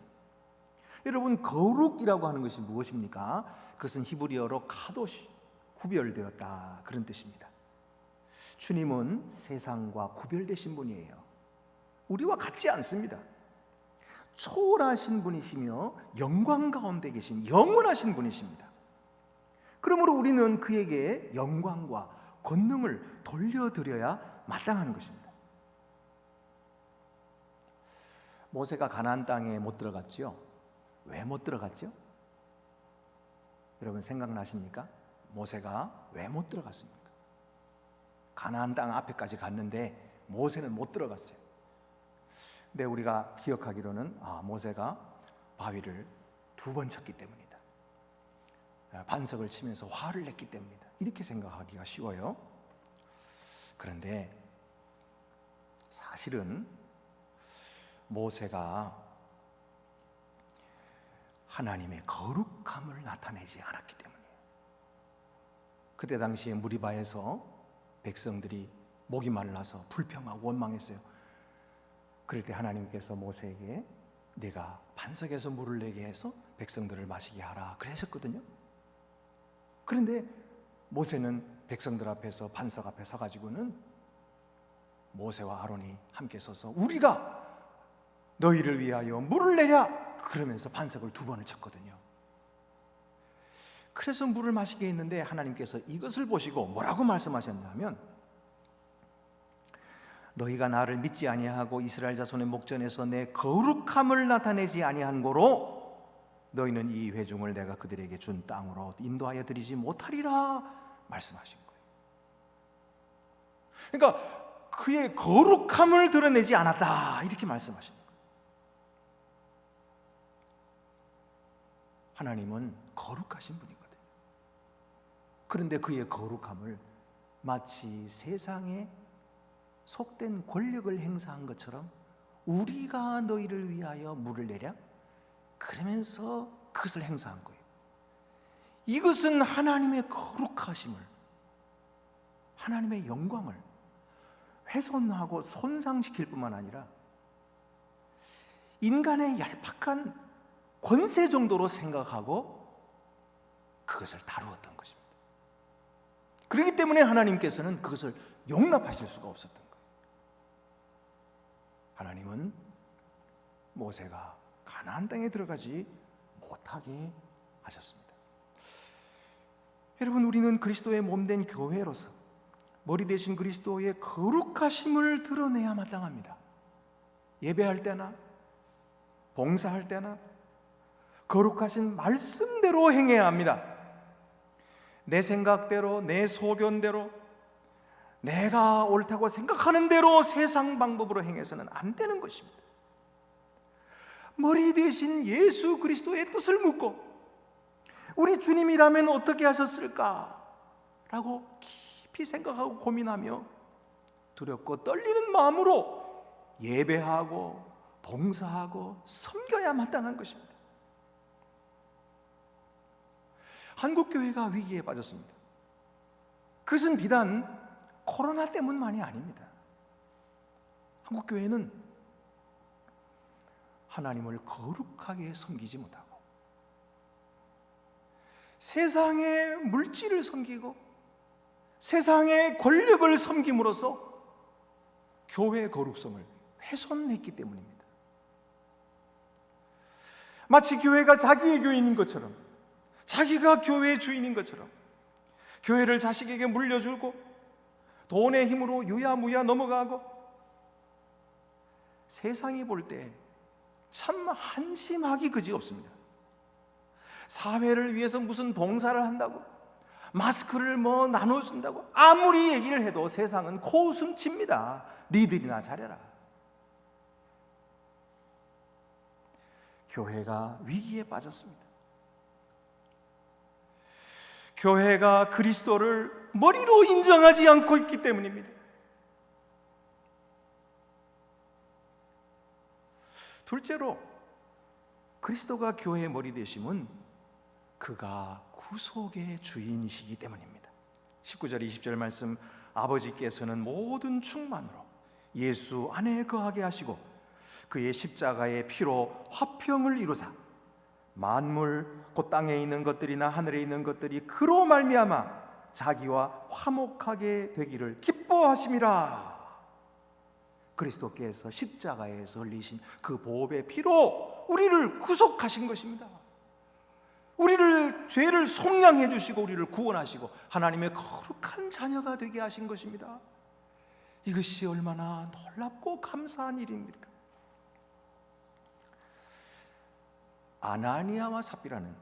Speaker 2: 여러분, 거룩이라고 하는 것이 무엇입니까? 그것은 히브리어로 카도시, 구별되었다, 그런 뜻입니다. 주님은 세상과 구별되신 분이에요. 우리와 같지 않습니다. 초월하신 분이시며 영광 가운데 계신 영원하신 분이십니다. 그러므로 우리는 그에게 영광과 권능을 돌려드려야 마땅한 것입니다. 모세가 가나안 땅에 못 들어갔지요. 왜 못 들어갔죠? 여러분 생각나십니까? 모세가 왜 못 들어갔습니까? 가나안 땅 앞에까지 갔는데 모세는 못 들어갔어요. 근데 우리가 기억하기로는 모세가 바위를 2번 쳤기 때문이다. 반석을 치면서 화를 냈기 때문이다. 이렇게 생각하기가 쉬워요. 그런데 사실은 모세가 하나님의 거룩함을 나타내지 않았기 때문이에요. 그때 당시에 무리바에서 백성들이 목이 말라서 불평하고 원망했어요. 그럴 때 하나님께서 모세에게 내가 반석에서 물을 내게 해서 백성들을 마시게 하라 그러셨거든요. 그런데 모세는 백성들 앞에서 반석 앞에 서가지고는 모세와 아론이 함께 서서 우리가 너희를 위하여 물을 내랴 그러면서 반석을 2번을 쳤거든요. 그래서 물을 마시게 했는데 하나님께서 이것을 보시고 뭐라고 말씀하셨냐면 너희가 나를 믿지 아니하고 이스라엘 자손의 목전에서 내 거룩함을 나타내지 아니한 고로 너희는 이 회중을 내가 그들에게 준 땅으로 인도하여 드리지 못하리라 말씀하신 거예요. 그러니까 그의 거룩함을 드러내지 않았다 이렇게 말씀하신 거예요. 하나님은 거룩하신 분이거든요. 그런데 그의 거룩함을 마치 세상에 속된 권력을 행사한 것처럼 우리가 너희를 위하여 물을 내랴? 그러면서 그것을 행사한 거예요. 이것은 하나님의 거룩하심을, 하나님의 영광을 훼손하고 손상시킬 뿐만 아니라 인간의 얄팍한 권세 정도로 생각하고 그것을 다루었던 것입니다. 그렇기 때문에 하나님께서는 그것을 용납하실 수가 없었던 거예요. 하나님은 모세가 가나안 땅에 들어가지 못하게 하셨습니다. 여러분, 우리는 그리스도의 몸된 교회로서 머리 대신 그리스도의 거룩하심을 드러내야 마땅합니다. 예배할 때나 봉사할 때나 거룩하신 말씀대로 행해야 합니다. 내 생각대로, 내 소견대로, 내가 옳다고 생각하는 대로 세상 방법으로 행해서는 안 되는 것입니다. 머리 대신 예수 그리스도의 뜻을 묻고 우리 주님이라면 어떻게 하셨을까? 라고 깊이 생각하고 고민하며 두렵고 떨리는 마음으로 예배하고 봉사하고 섬겨야 마땅한 것입니다. 한국교회가 위기에 빠졌습니다. 그것은 비단 코로나 때문만이 아닙니다. 한국교회는 하나님을 거룩하게 섬기지 못하고 세상의 물질을 섬기고 세상의 권력을 섬김으로써 교회의 거룩성을 훼손했기 때문입니다. 마치 교회가 자기의 교인인 것처럼, 자기가 교회의 주인인 것처럼 교회를 자식에게 물려주고 돈의 힘으로 유야무야 넘어가고, 세상이 볼 때 참 한심하기 그지없습니다. 사회를 위해서 무슨 봉사를 한다고, 마스크를 나눠준다고 아무리 얘기를 해도 세상은 코웃음칩니다. 니들이나 잘해라. 교회가 위기에 빠졌습니다. 교회가 그리스도를 머리로 인정하지 않고 있기 때문입니다. 둘째로, 그리스도가 교회의 머리 되심은 그가 구속의 주인이시기 때문입니다. 19절 20절 말씀, 아버지께서는 모든 충만으로 예수 안에 거하게 하시고 그의 십자가의 피로 화평을 이루사 만물 곧 땅에 있는 것들이나 하늘에 있는 것들이 그로 말미암아 자기와 화목하게 되기를 기뻐하심이라. 그리스도께서 십자가에서 흘리신 그 보혈의 피로 우리를 구속하신 것입니다. 우리를 죄를 속량해 주시고 우리를 구원하시고 하나님의 거룩한 자녀가 되게 하신 것입니다. 이것이 얼마나 놀랍고 감사한 일입니까? 아나니아와 삽비라는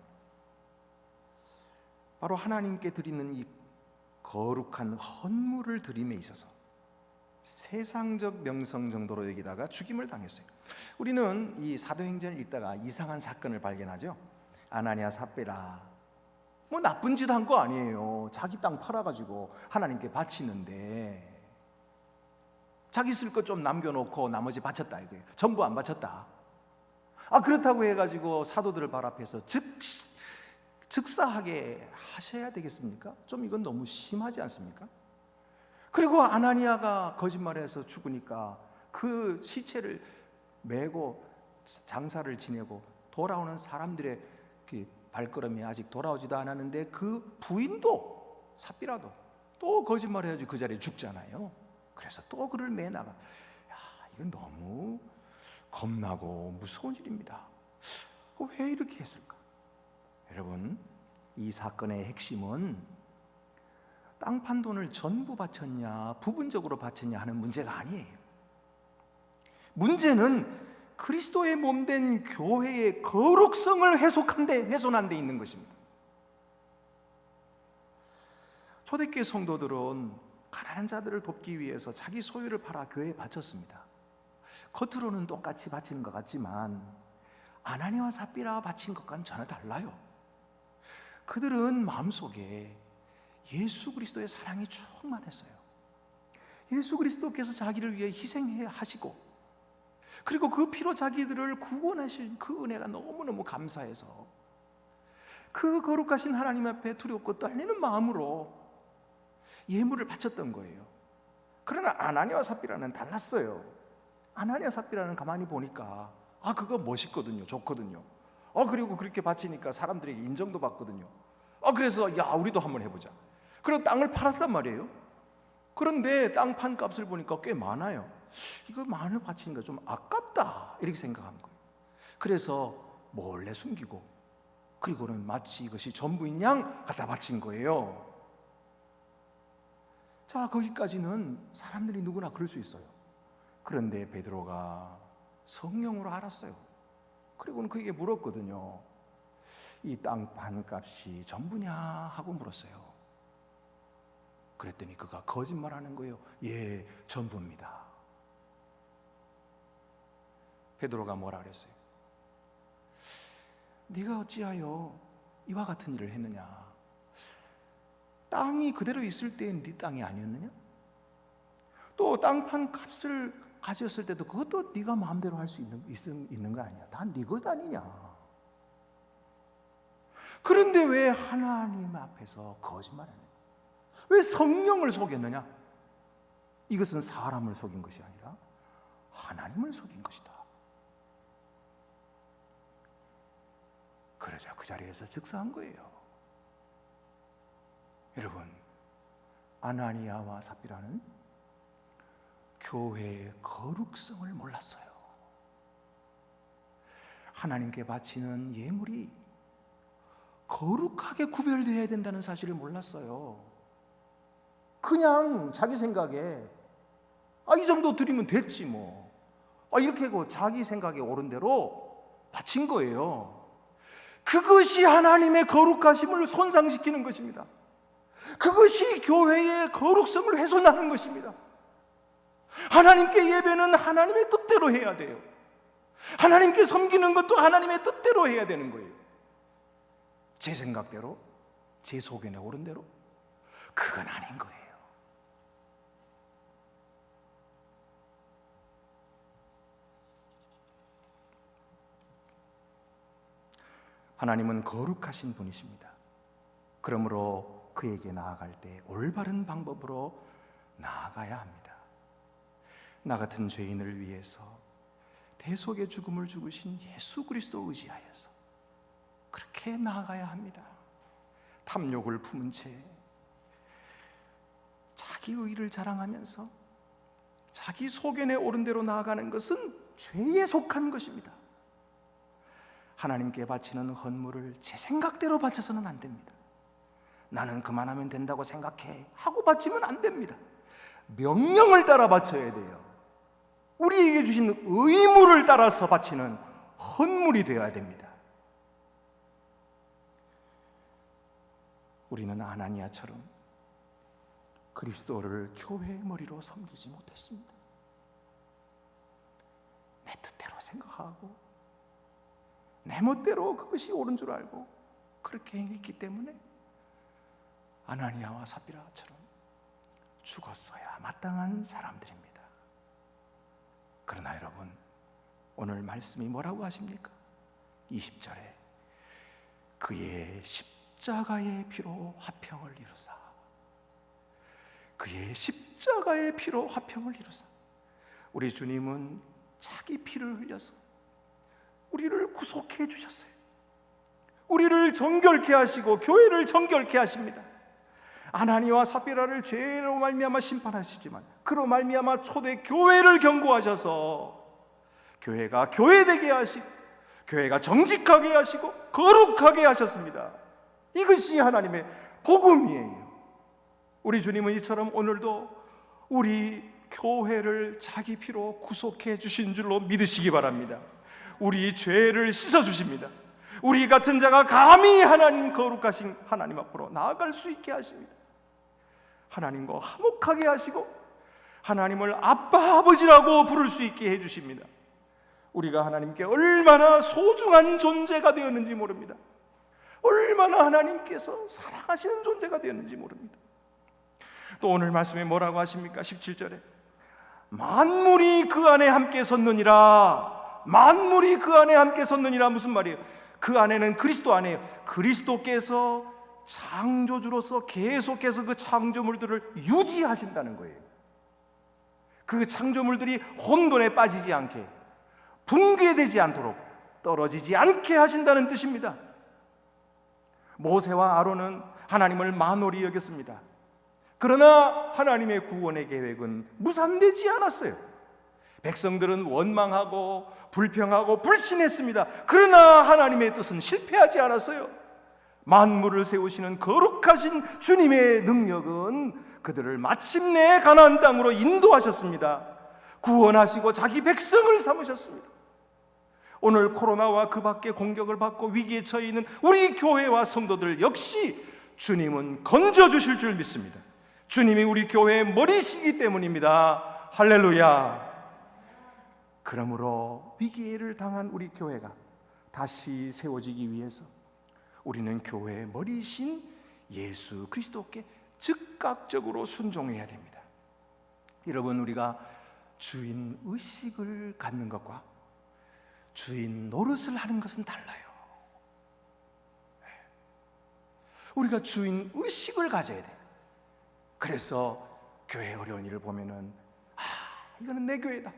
Speaker 2: 바로 하나님께 드리는 이 거룩한 헌물을 드림에 있어서 세상적 명성 정도로 여기다가 죽임을 당했어요. 우리는 이 사도행전을 읽다가 이상한 사건을 발견하죠. 아나니아 삽비라 나쁜 짓 한 거 아니에요. 자기 땅 팔아가지고 하나님께 바치는데 자기 쓸 것 좀 남겨놓고 나머지 바쳤다 이거예요. 전부 안 바쳤다. 그렇다고 해가지고 사도들을 발 앞에서 즉사하게 하셔야 되겠습니까? 좀 이건 너무 심하지 않습니까? 그리고 아나니아가 거짓말해서 죽으니까 그 시체를 메고 장사를 지내고 돌아오는 사람들의 그 발걸음이 아직 돌아오지도 않았는데 그 부인도 삽비라도 또 거짓말해가지고 그 자리에 죽잖아요. 그래서 또 그를 매나가. 이건 너무 겁나고 무서운 일입니다. 왜 이렇게 했을까? 여러분, 이 사건의 핵심은 땅 판 돈을 전부 바쳤냐 부분적으로 바쳤냐 하는 문제가 아니에요. 문제는 그리스도의 몸된 교회의 거룩성을 훼손한 데 있는 것입니다. 초대교회 성도들은 가난한 자들을 돕기 위해서 자기 소유를 팔아 교회에 바쳤습니다. 겉으로는 똑같이 바치는 것 같지만 아나니아와 삽비라가 바친 것과는 전혀 달라요. 그들은 마음속에 예수 그리스도의 사랑이 충만했어요. 예수 그리스도께서 자기를 위해 희생해 하시고 그리고 그 피로 자기들을 구원하신 그 은혜가 너무너무 감사해서 그 거룩하신 하나님 앞에 두렵고 떨리는 마음으로 예물을 바쳤던 거예요. 그러나 아나니아와 삽비라는 달랐어요. 아나니아 삽비라는 가만히 보니까 그거 멋있거든요. 좋거든요. 그리고 그렇게 바치니까 사람들에게 인정도 받거든요. 그래서 우리도 한번 해보자. 그리고 땅을 팔았단 말이에요. 그런데 땅 판 값을 보니까 꽤 많아요. 이거 많이 바치니까 좀 아깝다 이렇게 생각한 거예요. 그래서 몰래 숨기고 그리고는 마치 이것이 전부인 양 갖다 바친 거예요. 자, 거기까지는 사람들이 누구나 그럴 수 있어요. 그런데 베드로가 성령으로 알았어요. 그리고는 그에게 물었거든요. 이 땅 판 값이 전부냐 하고 물었어요.
Speaker 6: 그랬더니 그가 거짓말하는 거예요. 예, 전부입니다. 베드로가 뭐라 그랬어요? 네가 어찌하여 이와 같은 일을 했느냐? 땅이 그대로 있을 때엔 네 땅이 아니었느냐? 또 땅판 값을 가졌을 때도 그것도 네가 마음대로 할 수 있는 거 아니야? 다 네 것 아니냐? 그런데 왜 하나님 앞에서 거짓말하냐? 왜 성령을 속였느냐? 이것은 사람을 속인 것이 아니라 하나님을 속인 것이다. 그러자 그 자리에서 즉사한 거예요. 여러분, 아나니아와 삽비라는 교회의 거룩성을 몰랐어요. 하나님께 바치는 예물이 거룩하게 구별되어야 된다는 사실을 몰랐어요. 그냥 자기 생각에 이 정도 드리면 됐지 뭐, 이렇게 자기 생각에 옳은 대로 바친 거예요. 그것이 하나님의 거룩하심을 손상시키는 것입니다. 그것이 교회의 거룩성을 훼손하는 것입니다. 하나님께 예배는 하나님의 뜻대로 해야 돼요. 하나님께 섬기는 것도 하나님의 뜻대로 해야 되는 거예요. 제 생각대로, 제 속에 옳은 대로, 그건 아닌 거예요. 하나님은 거룩하신 분이십니다. 그러므로 그에게 나아갈 때 올바른 방법으로 나아가야 합니다. 나 같은 죄인을 위해서 대속의 죽음을 죽으신 예수 그리스도 의지하여서 그렇게 나아가야 합니다. 탐욕을 품은 채 자기 의를 자랑하면서 자기 소견에 옳은 대로 나아가는 것은 죄에 속한 것입니다. 하나님께 바치는 헌물을 제 생각대로 바쳐서는 안 됩니다. 나는 그만하면 된다고 생각해 하고 바치면 안 됩니다. 명령을 따라 바쳐야 돼요. 우리에게 주신 의무를 따라서 바치는 헌물이 되어야 됩니다. 우리는 아나니아처럼 그리스도를 교회의 머리로 섬기지 못했습니다. 내 뜻대로 생각하고 내 멋대로 그것이 옳은 줄 알고 그렇게 행했기 때문에 아나니아와 삽비라처럼 죽었어야 마땅한 사람들입니다. 그러나 여러분, 오늘 말씀이 뭐라고 하십니까? 20절에 그의 십자가의 피로 화평을 이루사, 그의 십자가의 피로 화평을 이루사. 우리 주님은 자기 피를 흘려서 우리를 구속해 주셨어요. 우리를 정결케 하시고 교회를 정결케 하십니다. 아나니아와 삽비라를 죄로 말미암아 심판하시지만 그로 말미암아 초대 교회를 경고하셔서 교회가 교회되게 하시고 교회가 정직하게 하시고 거룩하게 하셨습니다. 이것이 하나님의 복음이에요. 우리 주님은 이처럼 오늘도 우리 교회를 자기 피로 구속해 주신 줄로 믿으시기 바랍니다. 우리 죄를 씻어 주십니다. 우리 같은 자가 감히 하나님 거룩하신 하나님 앞으로 나아갈 수 있게 하십니다. 하나님과 화목하게 하시고 하나님을 아빠 아버지라고 부를 수 있게 해주십니다. 우리가 하나님께 얼마나 소중한 존재가 되었는지 모릅니다. 얼마나 하나님께서 사랑하시는 존재가 되었는지 모릅니다. 또 오늘 말씀에 뭐라고 하십니까? 17절에 만물이 그 안에 함께 섰느니라. 만물이 그 안에 함께 섰느니라. 무슨 말이에요? 그 안에는 그리스도 안에요. 그리스도께서 창조주로서 계속해서 그 창조물들을 유지하신다는 거예요. 그 창조물들이 혼돈에 빠지지 않게, 붕괴되지 않도록, 떨어지지 않게 하신다는 뜻입니다. 모세와 아론은 하나님을 만홀히 여겼습니다. 그러나 하나님의 구원의 계획은 무산되지 않았어요. 백성들은 원망하고 불평하고 불신했습니다. 그러나 하나님의 뜻은 실패하지 않았어요. 만물을 세우시는 거룩하신 주님의 능력은 그들을 마침내 가나안 땅으로 인도하셨습니다. 구원하시고 자기 백성을 삼으셨습니다. 오늘 코로나와 그 밖에 공격을 받고 위기에 처해 있는 우리 교회와 성도들 역시 주님은 건져주실 줄 믿습니다. 주님이 우리 교회의 머리시기 때문입니다. 할렐루야. 그러므로 위기를 당한 우리 교회가 다시 세워지기 위해서 우리는 교회의 머리이신 예수 그리스도께 즉각적으로 순종해야 됩니다. 여러분, 우리가 주인 의식을 갖는 것과 주인 노릇을 하는 것은 달라요. 우리가 주인 의식을 가져야 돼요. 그래서 교회 어려운 일을 보면은 이거는 내 교회다.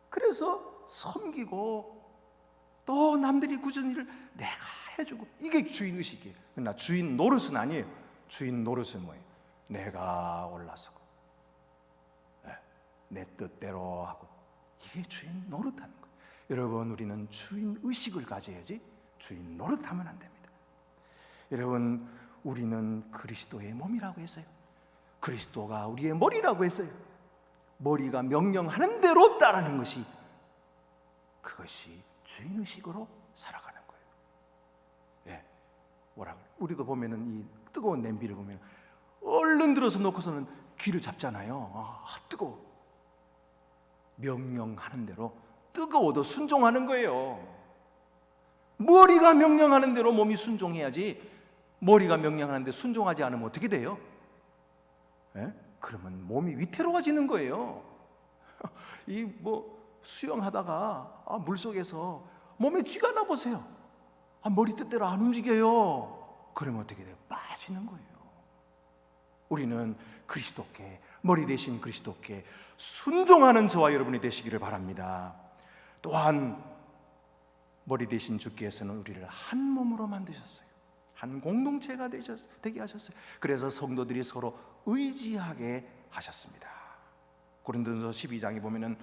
Speaker 6: 그래서 섬기고 또 남들이 굳은 일을 내가 해주고, 이게 주인 의식이에요. 그러나 주인 노릇은 아니에요. 주인 노릇은 뭐예요? 내가 올라서고 내 뜻대로 하고, 이게 주인 노릇하는 거예요. 여러분, 우리는 주인 의식을 가져야지 주인 노릇하면 안 됩니다. 여러분, 우리는 그리스도의 몸이라고 했어요. 그리스도가 우리의 머리라고 했어요. 머리가 명령하는 대로 따르는 것이, 그것이 주인의식으로 살아가는 거예요. 예, 뭐라 그래? 우리도 보면은 이 뜨거운 냄비를 보면 얼른 들어서 놓고서는 귀를 잡잖아요. 뜨거워. 명령하는 대로 뜨거워도 순종하는 거예요. 머리가 명령하는 대로 몸이 순종해야지, 머리가 명령하는데 순종하지 않으면 어떻게 돼요? 예? 그러면 몸이 위태로워지는 거예요. 이 수영하다가 물속에서 몸에 쥐가 나 보세요. 머리 뜻대로 안 움직여요. 그러면 어떻게 돼요? 빠지는 거예요. 우리는 그리스도께, 머리 대신 그리스도께 순종하는 저와 여러분이 되시기를 바랍니다. 또한 머리 대신 주께서는 우리를 한 몸으로 만드셨어요. 한 공동체가 되게 하셨어요. 그래서 성도들이 서로 의지하게 하셨습니다. 고린도전서 12장에 보면은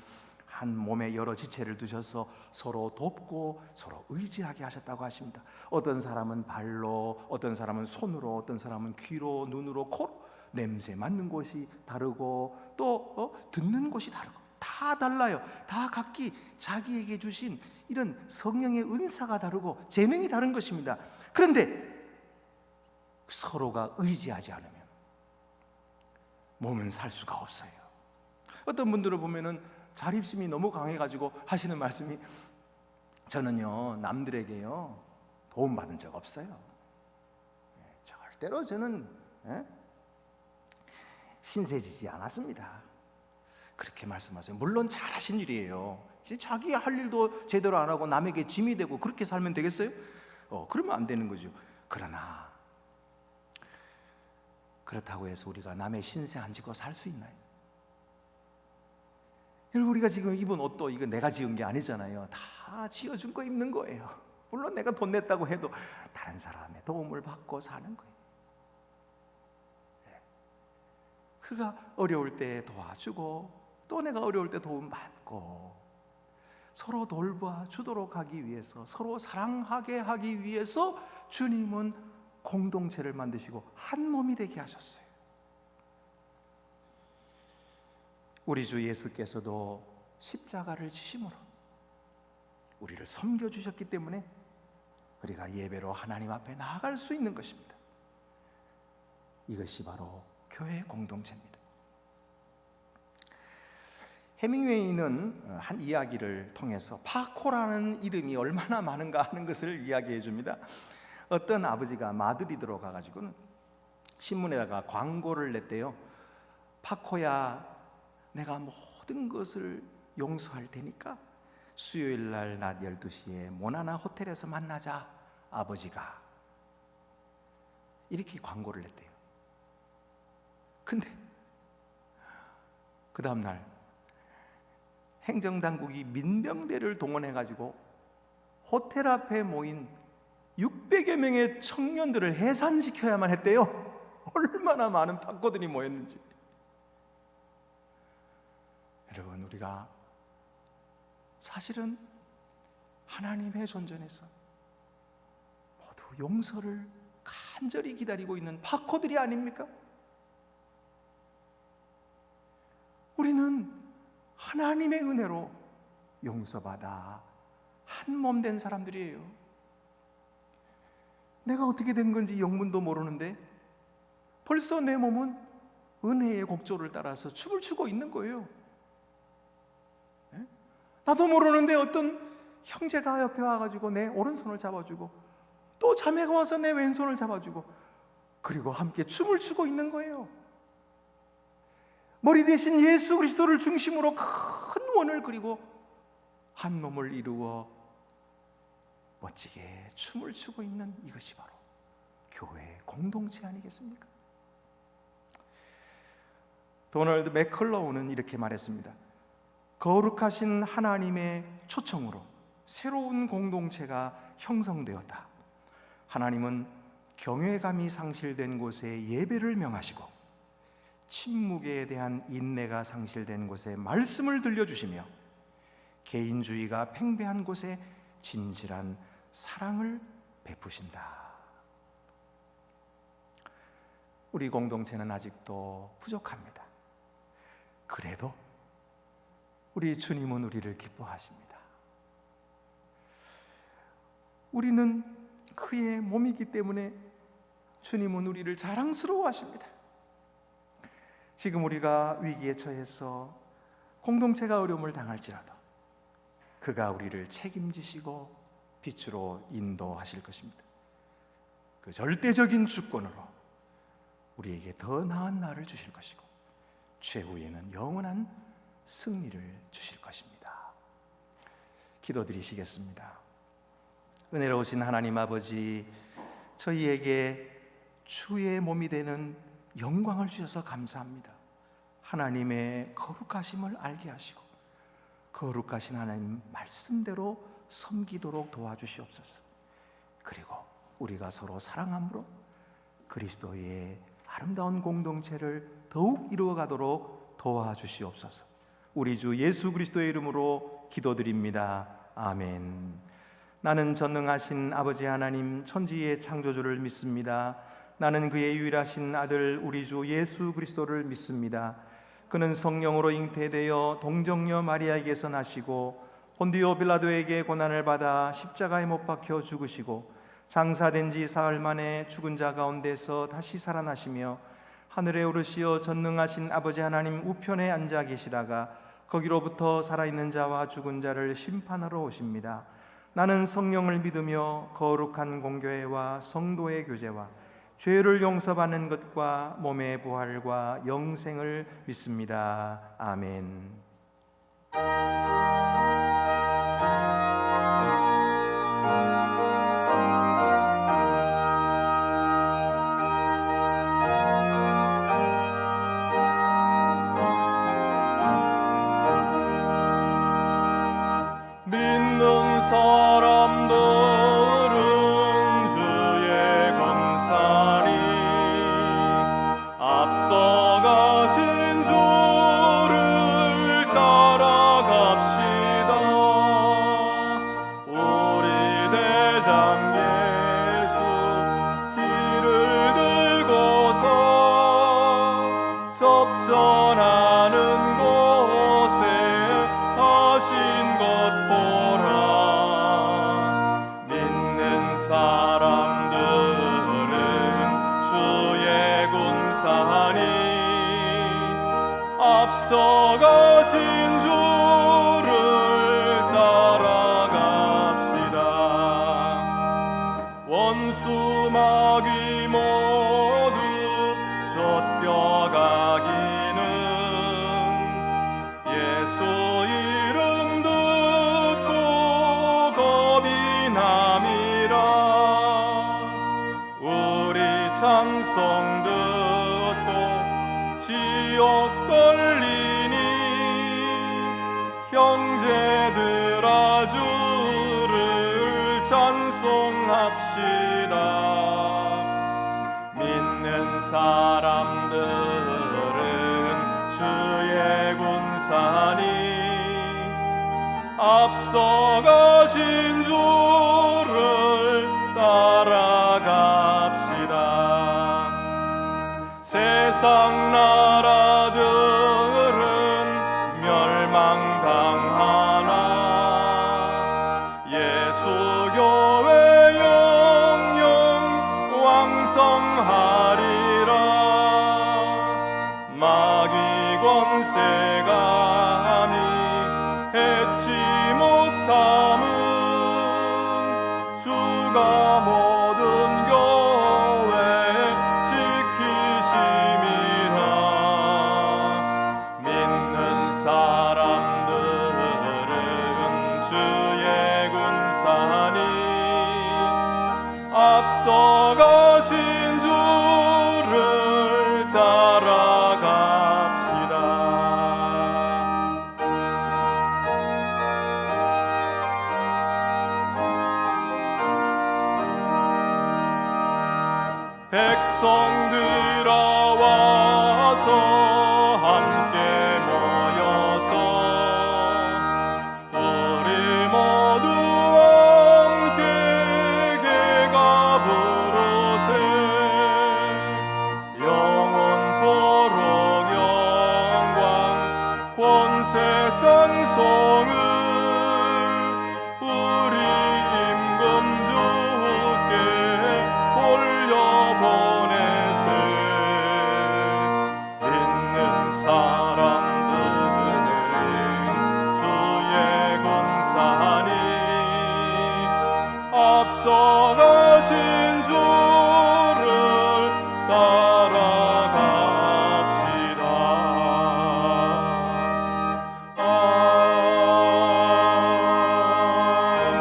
Speaker 6: 한 몸에 여러 지체를 두셔서 서로 돕고 서로 의지하게 하셨다고 하십니다. 어떤 사람은 발로, 어떤 사람은 손으로, 어떤 사람은 귀로, 눈으로, 코로, 냄새 맡는 곳이 다르고 또 듣는 곳이 다르고, 다 달라요. 다 각기 자기에게 주신 이런 성령의 은사가 다르고 재능이 다른 것입니다. 그런데 서로가 의지하지 않으면 몸은 살 수가 없어요. 어떤 분들을 보면은 자립심이 너무 강해가지고 하시는 말씀이, 저는요 남들에게요 도움받은 적 없어요. 절대로 저는 신세지지 않았습니다. 그렇게 말씀하세요. 물론 잘하신 일이에요. 자기 할 일도 제대로 안 하고 남에게 짐이 되고 그렇게 살면 되겠어요? 그러면 안 되는 거죠. 그러나 그렇다고 해서 우리가 남의 신세 안 지고 살 수 있나요? 여러분, 우리가 지금 입은 옷도 이거 내가 지은 게 아니잖아요. 다 지어준 거 입는 거예요. 물론 내가 돈 냈다고 해도 다른 사람의 도움을 받고 사는 거예요. 그가 어려울 때 도와주고 또 내가 어려울 때 도움받고 서로 돌봐주도록 하기 위해서, 서로 사랑하게 하기 위해서 주님은 공동체를 만드시고 한 몸이 되게 하셨어요. 우리 주 예수께서도 십자가를 지심으로 우리를 섬겨주셨기 때문에 우리가 예배로 하나님 앞에 나아갈 수 있는 것입니다. 이것이 바로 교회 공동체입니다. 해밍웨이는 한 이야기를 통해서 파코라는 이름이 얼마나 많은가 하는 것을 이야기해 줍니다. 어떤 아버지가 마드리드로 가가지고는 신문에다가 광고를 냈대요. 파코야, 내가 모든 것을 용서할 테니까 수요일 날 낮 12시에 모나나 호텔에서 만나자, 아버지가. 이렇게 광고를 냈대요. 근데 그 다음날 행정당국이 민병대를 동원해가지고 호텔 앞에 모인 600여 명의 청년들을 해산시켜야만 했대요. 얼마나 많은 파코들이 모였는지. 여러분, 우리가 사실은 하나님의 존전에서 모두 용서를 간절히 기다리고 있는 파코들이 아닙니까? 우리는 하나님의 은혜로 용서받아 한 몸 된 사람들이에요. 내가 어떻게 된 건지 영문도 모르는데 벌써 내 몸은 은혜의 곡조를 따라서 춤을 추고 있는 거예요. 예? 나도 모르는데 어떤 형제가 옆에 와가지고 내 오른손을 잡아주고, 또 자매가 와서 내 왼손을 잡아주고, 그리고 함께 춤을 추고 있는 거예요. 머리 대신 예수 그리스도를 중심으로 큰 원을 그리고 한 몸을 이루어 멋지게 춤을 추고 있는 이것이 바로 교회의 공동체 아니겠습니까? 도널드 맥클로우는 이렇게 말했습니다. 거룩하신 하나님의 초청으로 새로운 공동체가 형성되었다. 하나님은 경외감이 상실된 곳에 예배를 명하시고, 침묵에 대한 인내가 상실된 곳에 말씀을 들려주시며, 개인주의가 팽배한 곳에 진실한 사랑을 베푸신다. 우리 공동체는 아직도 부족합니다. 그래도 우리 주님은 우리를 기뻐하십니다. 우리는 그의 몸이기 때문에 주님은 우리를 자랑스러워하십니다. 지금 우리가 위기에 처해서 공동체가 어려움을 당할지라도 그가 우리를 책임지시고 빛으로 인도하실 것입니다. 그 절대적인 주권으로 우리에게 더 나은 날을 주실 것이고, 최후에는 영원한 승리를 주실 것입니다. 기도드리시겠습니다. 은혜로우신 하나님 아버지, 저희에게 주의 몸이 되는 영광을 주셔서 감사합니다. 하나님의 거룩하심을 알게 하시고 거룩하신 하나님 말씀대로 섬기도록 도와주시옵소서. 그리고 우리가 서로 사랑함으로 그리스도의 아름다운 공동체를 더욱 이루어가도록 도와주시옵소서. 우리 주 예수 그리스도의 이름으로 기도드립니다. 아멘. 나는 전능하신 아버지 하나님 천지의 창조주를 믿습니다. 나는 그의 유일하신 아들 우리 주 예수 그리스도를 믿습니다. 그는 성령으로 잉태되어 동정녀 마리아에게서 나시고 본디오 빌라도에게 고난을 받아 십자가에 못 박혀 죽으시고 장사된 지 사흘 만에 죽은 자 가운데서 다시 살아나시며 하늘에 오르시어 전능하신 아버지 하나님 우편에 앉아 계시다가 거기로부터 살아있는 자와 죽은 자를 심판하러 오십니다. 나는 성령을 믿으며 거룩한 공교회와 성도의 교제와 죄를 용서받는 것과 몸의 부활과 영생을 믿습니다. 아멘.
Speaker 5: 믿는 사람들은 주의 권사니 앞서가신 주를 따라갑시다. 우리 대장 예수 길을 들고서 접전하는 곳에 가신 것 보라. 믿는 사람들은 주의 군사니 앞서가신 주를 따라갑시다. 원수 마귀 모두 쫓겨가기는 예수 이름 듣고 겁이 남이라. 우리 찬송 듣고 지옥 걸리니 형제들아 주를 찬송합시다. 믿는 사람들은 주의 군사니 앞서가신 주를 따라갑시다. 세상 나라들은 멸망당하나 예수 교회 영영 왕성하리라. 따라갑시다. 백성들아 와서 함께 모여서 우리 모두 함께 개가 부르세. 영원토록 영광 권세 찬송을 우리 임금주께 올려보내세. 믿는 사람들은 주의 공산이 앞서가신 주를 따라갑시다. 아멘.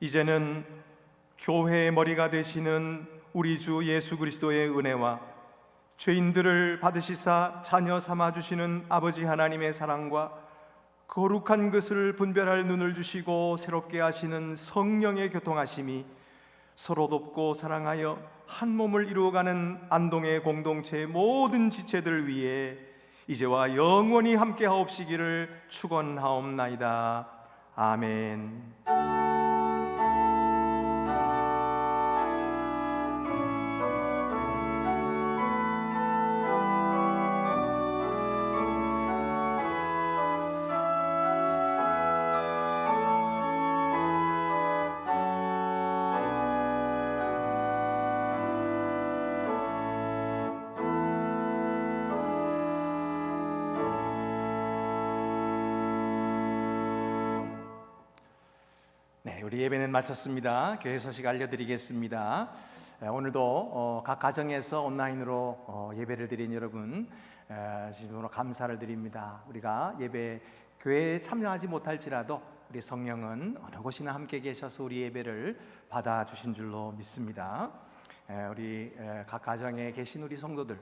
Speaker 2: 이제는 교회의 머리가 되시는 우리 주 예수 그리스도의 은혜와 죄인들을 받으시사 자녀 삼아 주시는 아버지 하나님의 사랑과 거룩한 것을 분별할 눈을 주시고 새롭게 하시는 성령의 교통하심이 서로 돕고 사랑하여 한 몸을 이루어가는 안동의 공동체의 모든 지체들 위해 이제와 영원히 함께 하옵시기를 축원하옵나이다. 아멘. 네, 우리 예배는 마쳤습니다. 교회 소식 알려드리겠습니다. 오늘도 각 가정에서 온라인으로 예배를 드린 여러분 진심으로 감사를 드립니다. 우리가 예배 교회에 참여하지 못할지라도 우리 성령은 어느 곳이나 함께 계셔서 우리 예배를 받아주신 줄로 믿습니다. 우리 각 가정에 계신 우리 성도들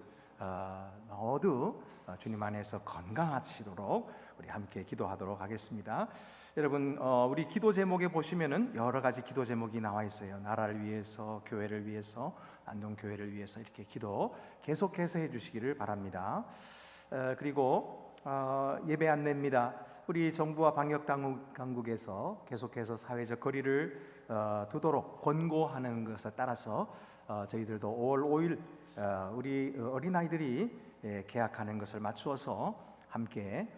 Speaker 2: 모두 주님 안에서 건강하시도록 우리 함께 기도하도록 하겠습니다. 여러분 우리 기도 제목에 보시면은 여러 가지 기도 제목이 나와 있어요. 나라를 위해서, 교회를 위해서, 안동 교회를 위해서 이렇게 기도 계속해서 해주시기를 바랍니다. 그리고 예배 안내입니다. 우리 정부와 방역 당국에서 계속해서 사회적 거리를 두도록 권고하는 것에 따라서 저희들도 5월 5일 우리 어린아이들이 개학하는 것을 맞추어서 함께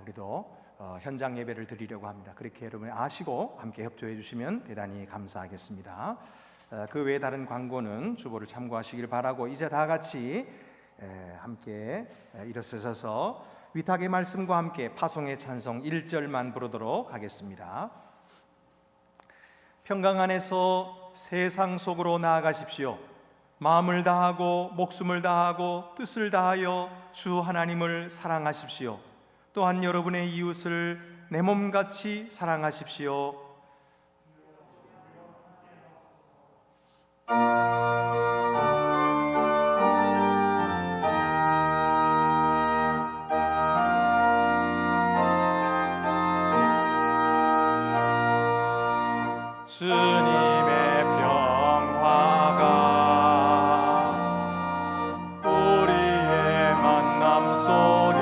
Speaker 2: 우리도 현장 예배를 드리려고 합니다. 그렇게 여러분 아시고 함께 협조해 주시면 대단히 감사하겠습니다. 그 외에 다른 광고는 주보를 참고하시길 바라고 이제 다 같이 함께 일어서셔서 위탁의 말씀과 함께 파송의 찬송 1절만 부르도록 하겠습니다. 평강 안에서 세상 속으로 나아가십시오. 마음을 다하고 목숨을 다하고 뜻을 다하여 주 하나님을 사랑하십시오. 또한 여러분의 이웃을 내 몸같이 사랑하십시오.
Speaker 5: 주님의 평화가 우리의 만남 속에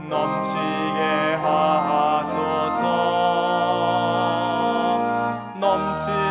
Speaker 5: 넘치게 하소서. 넘치게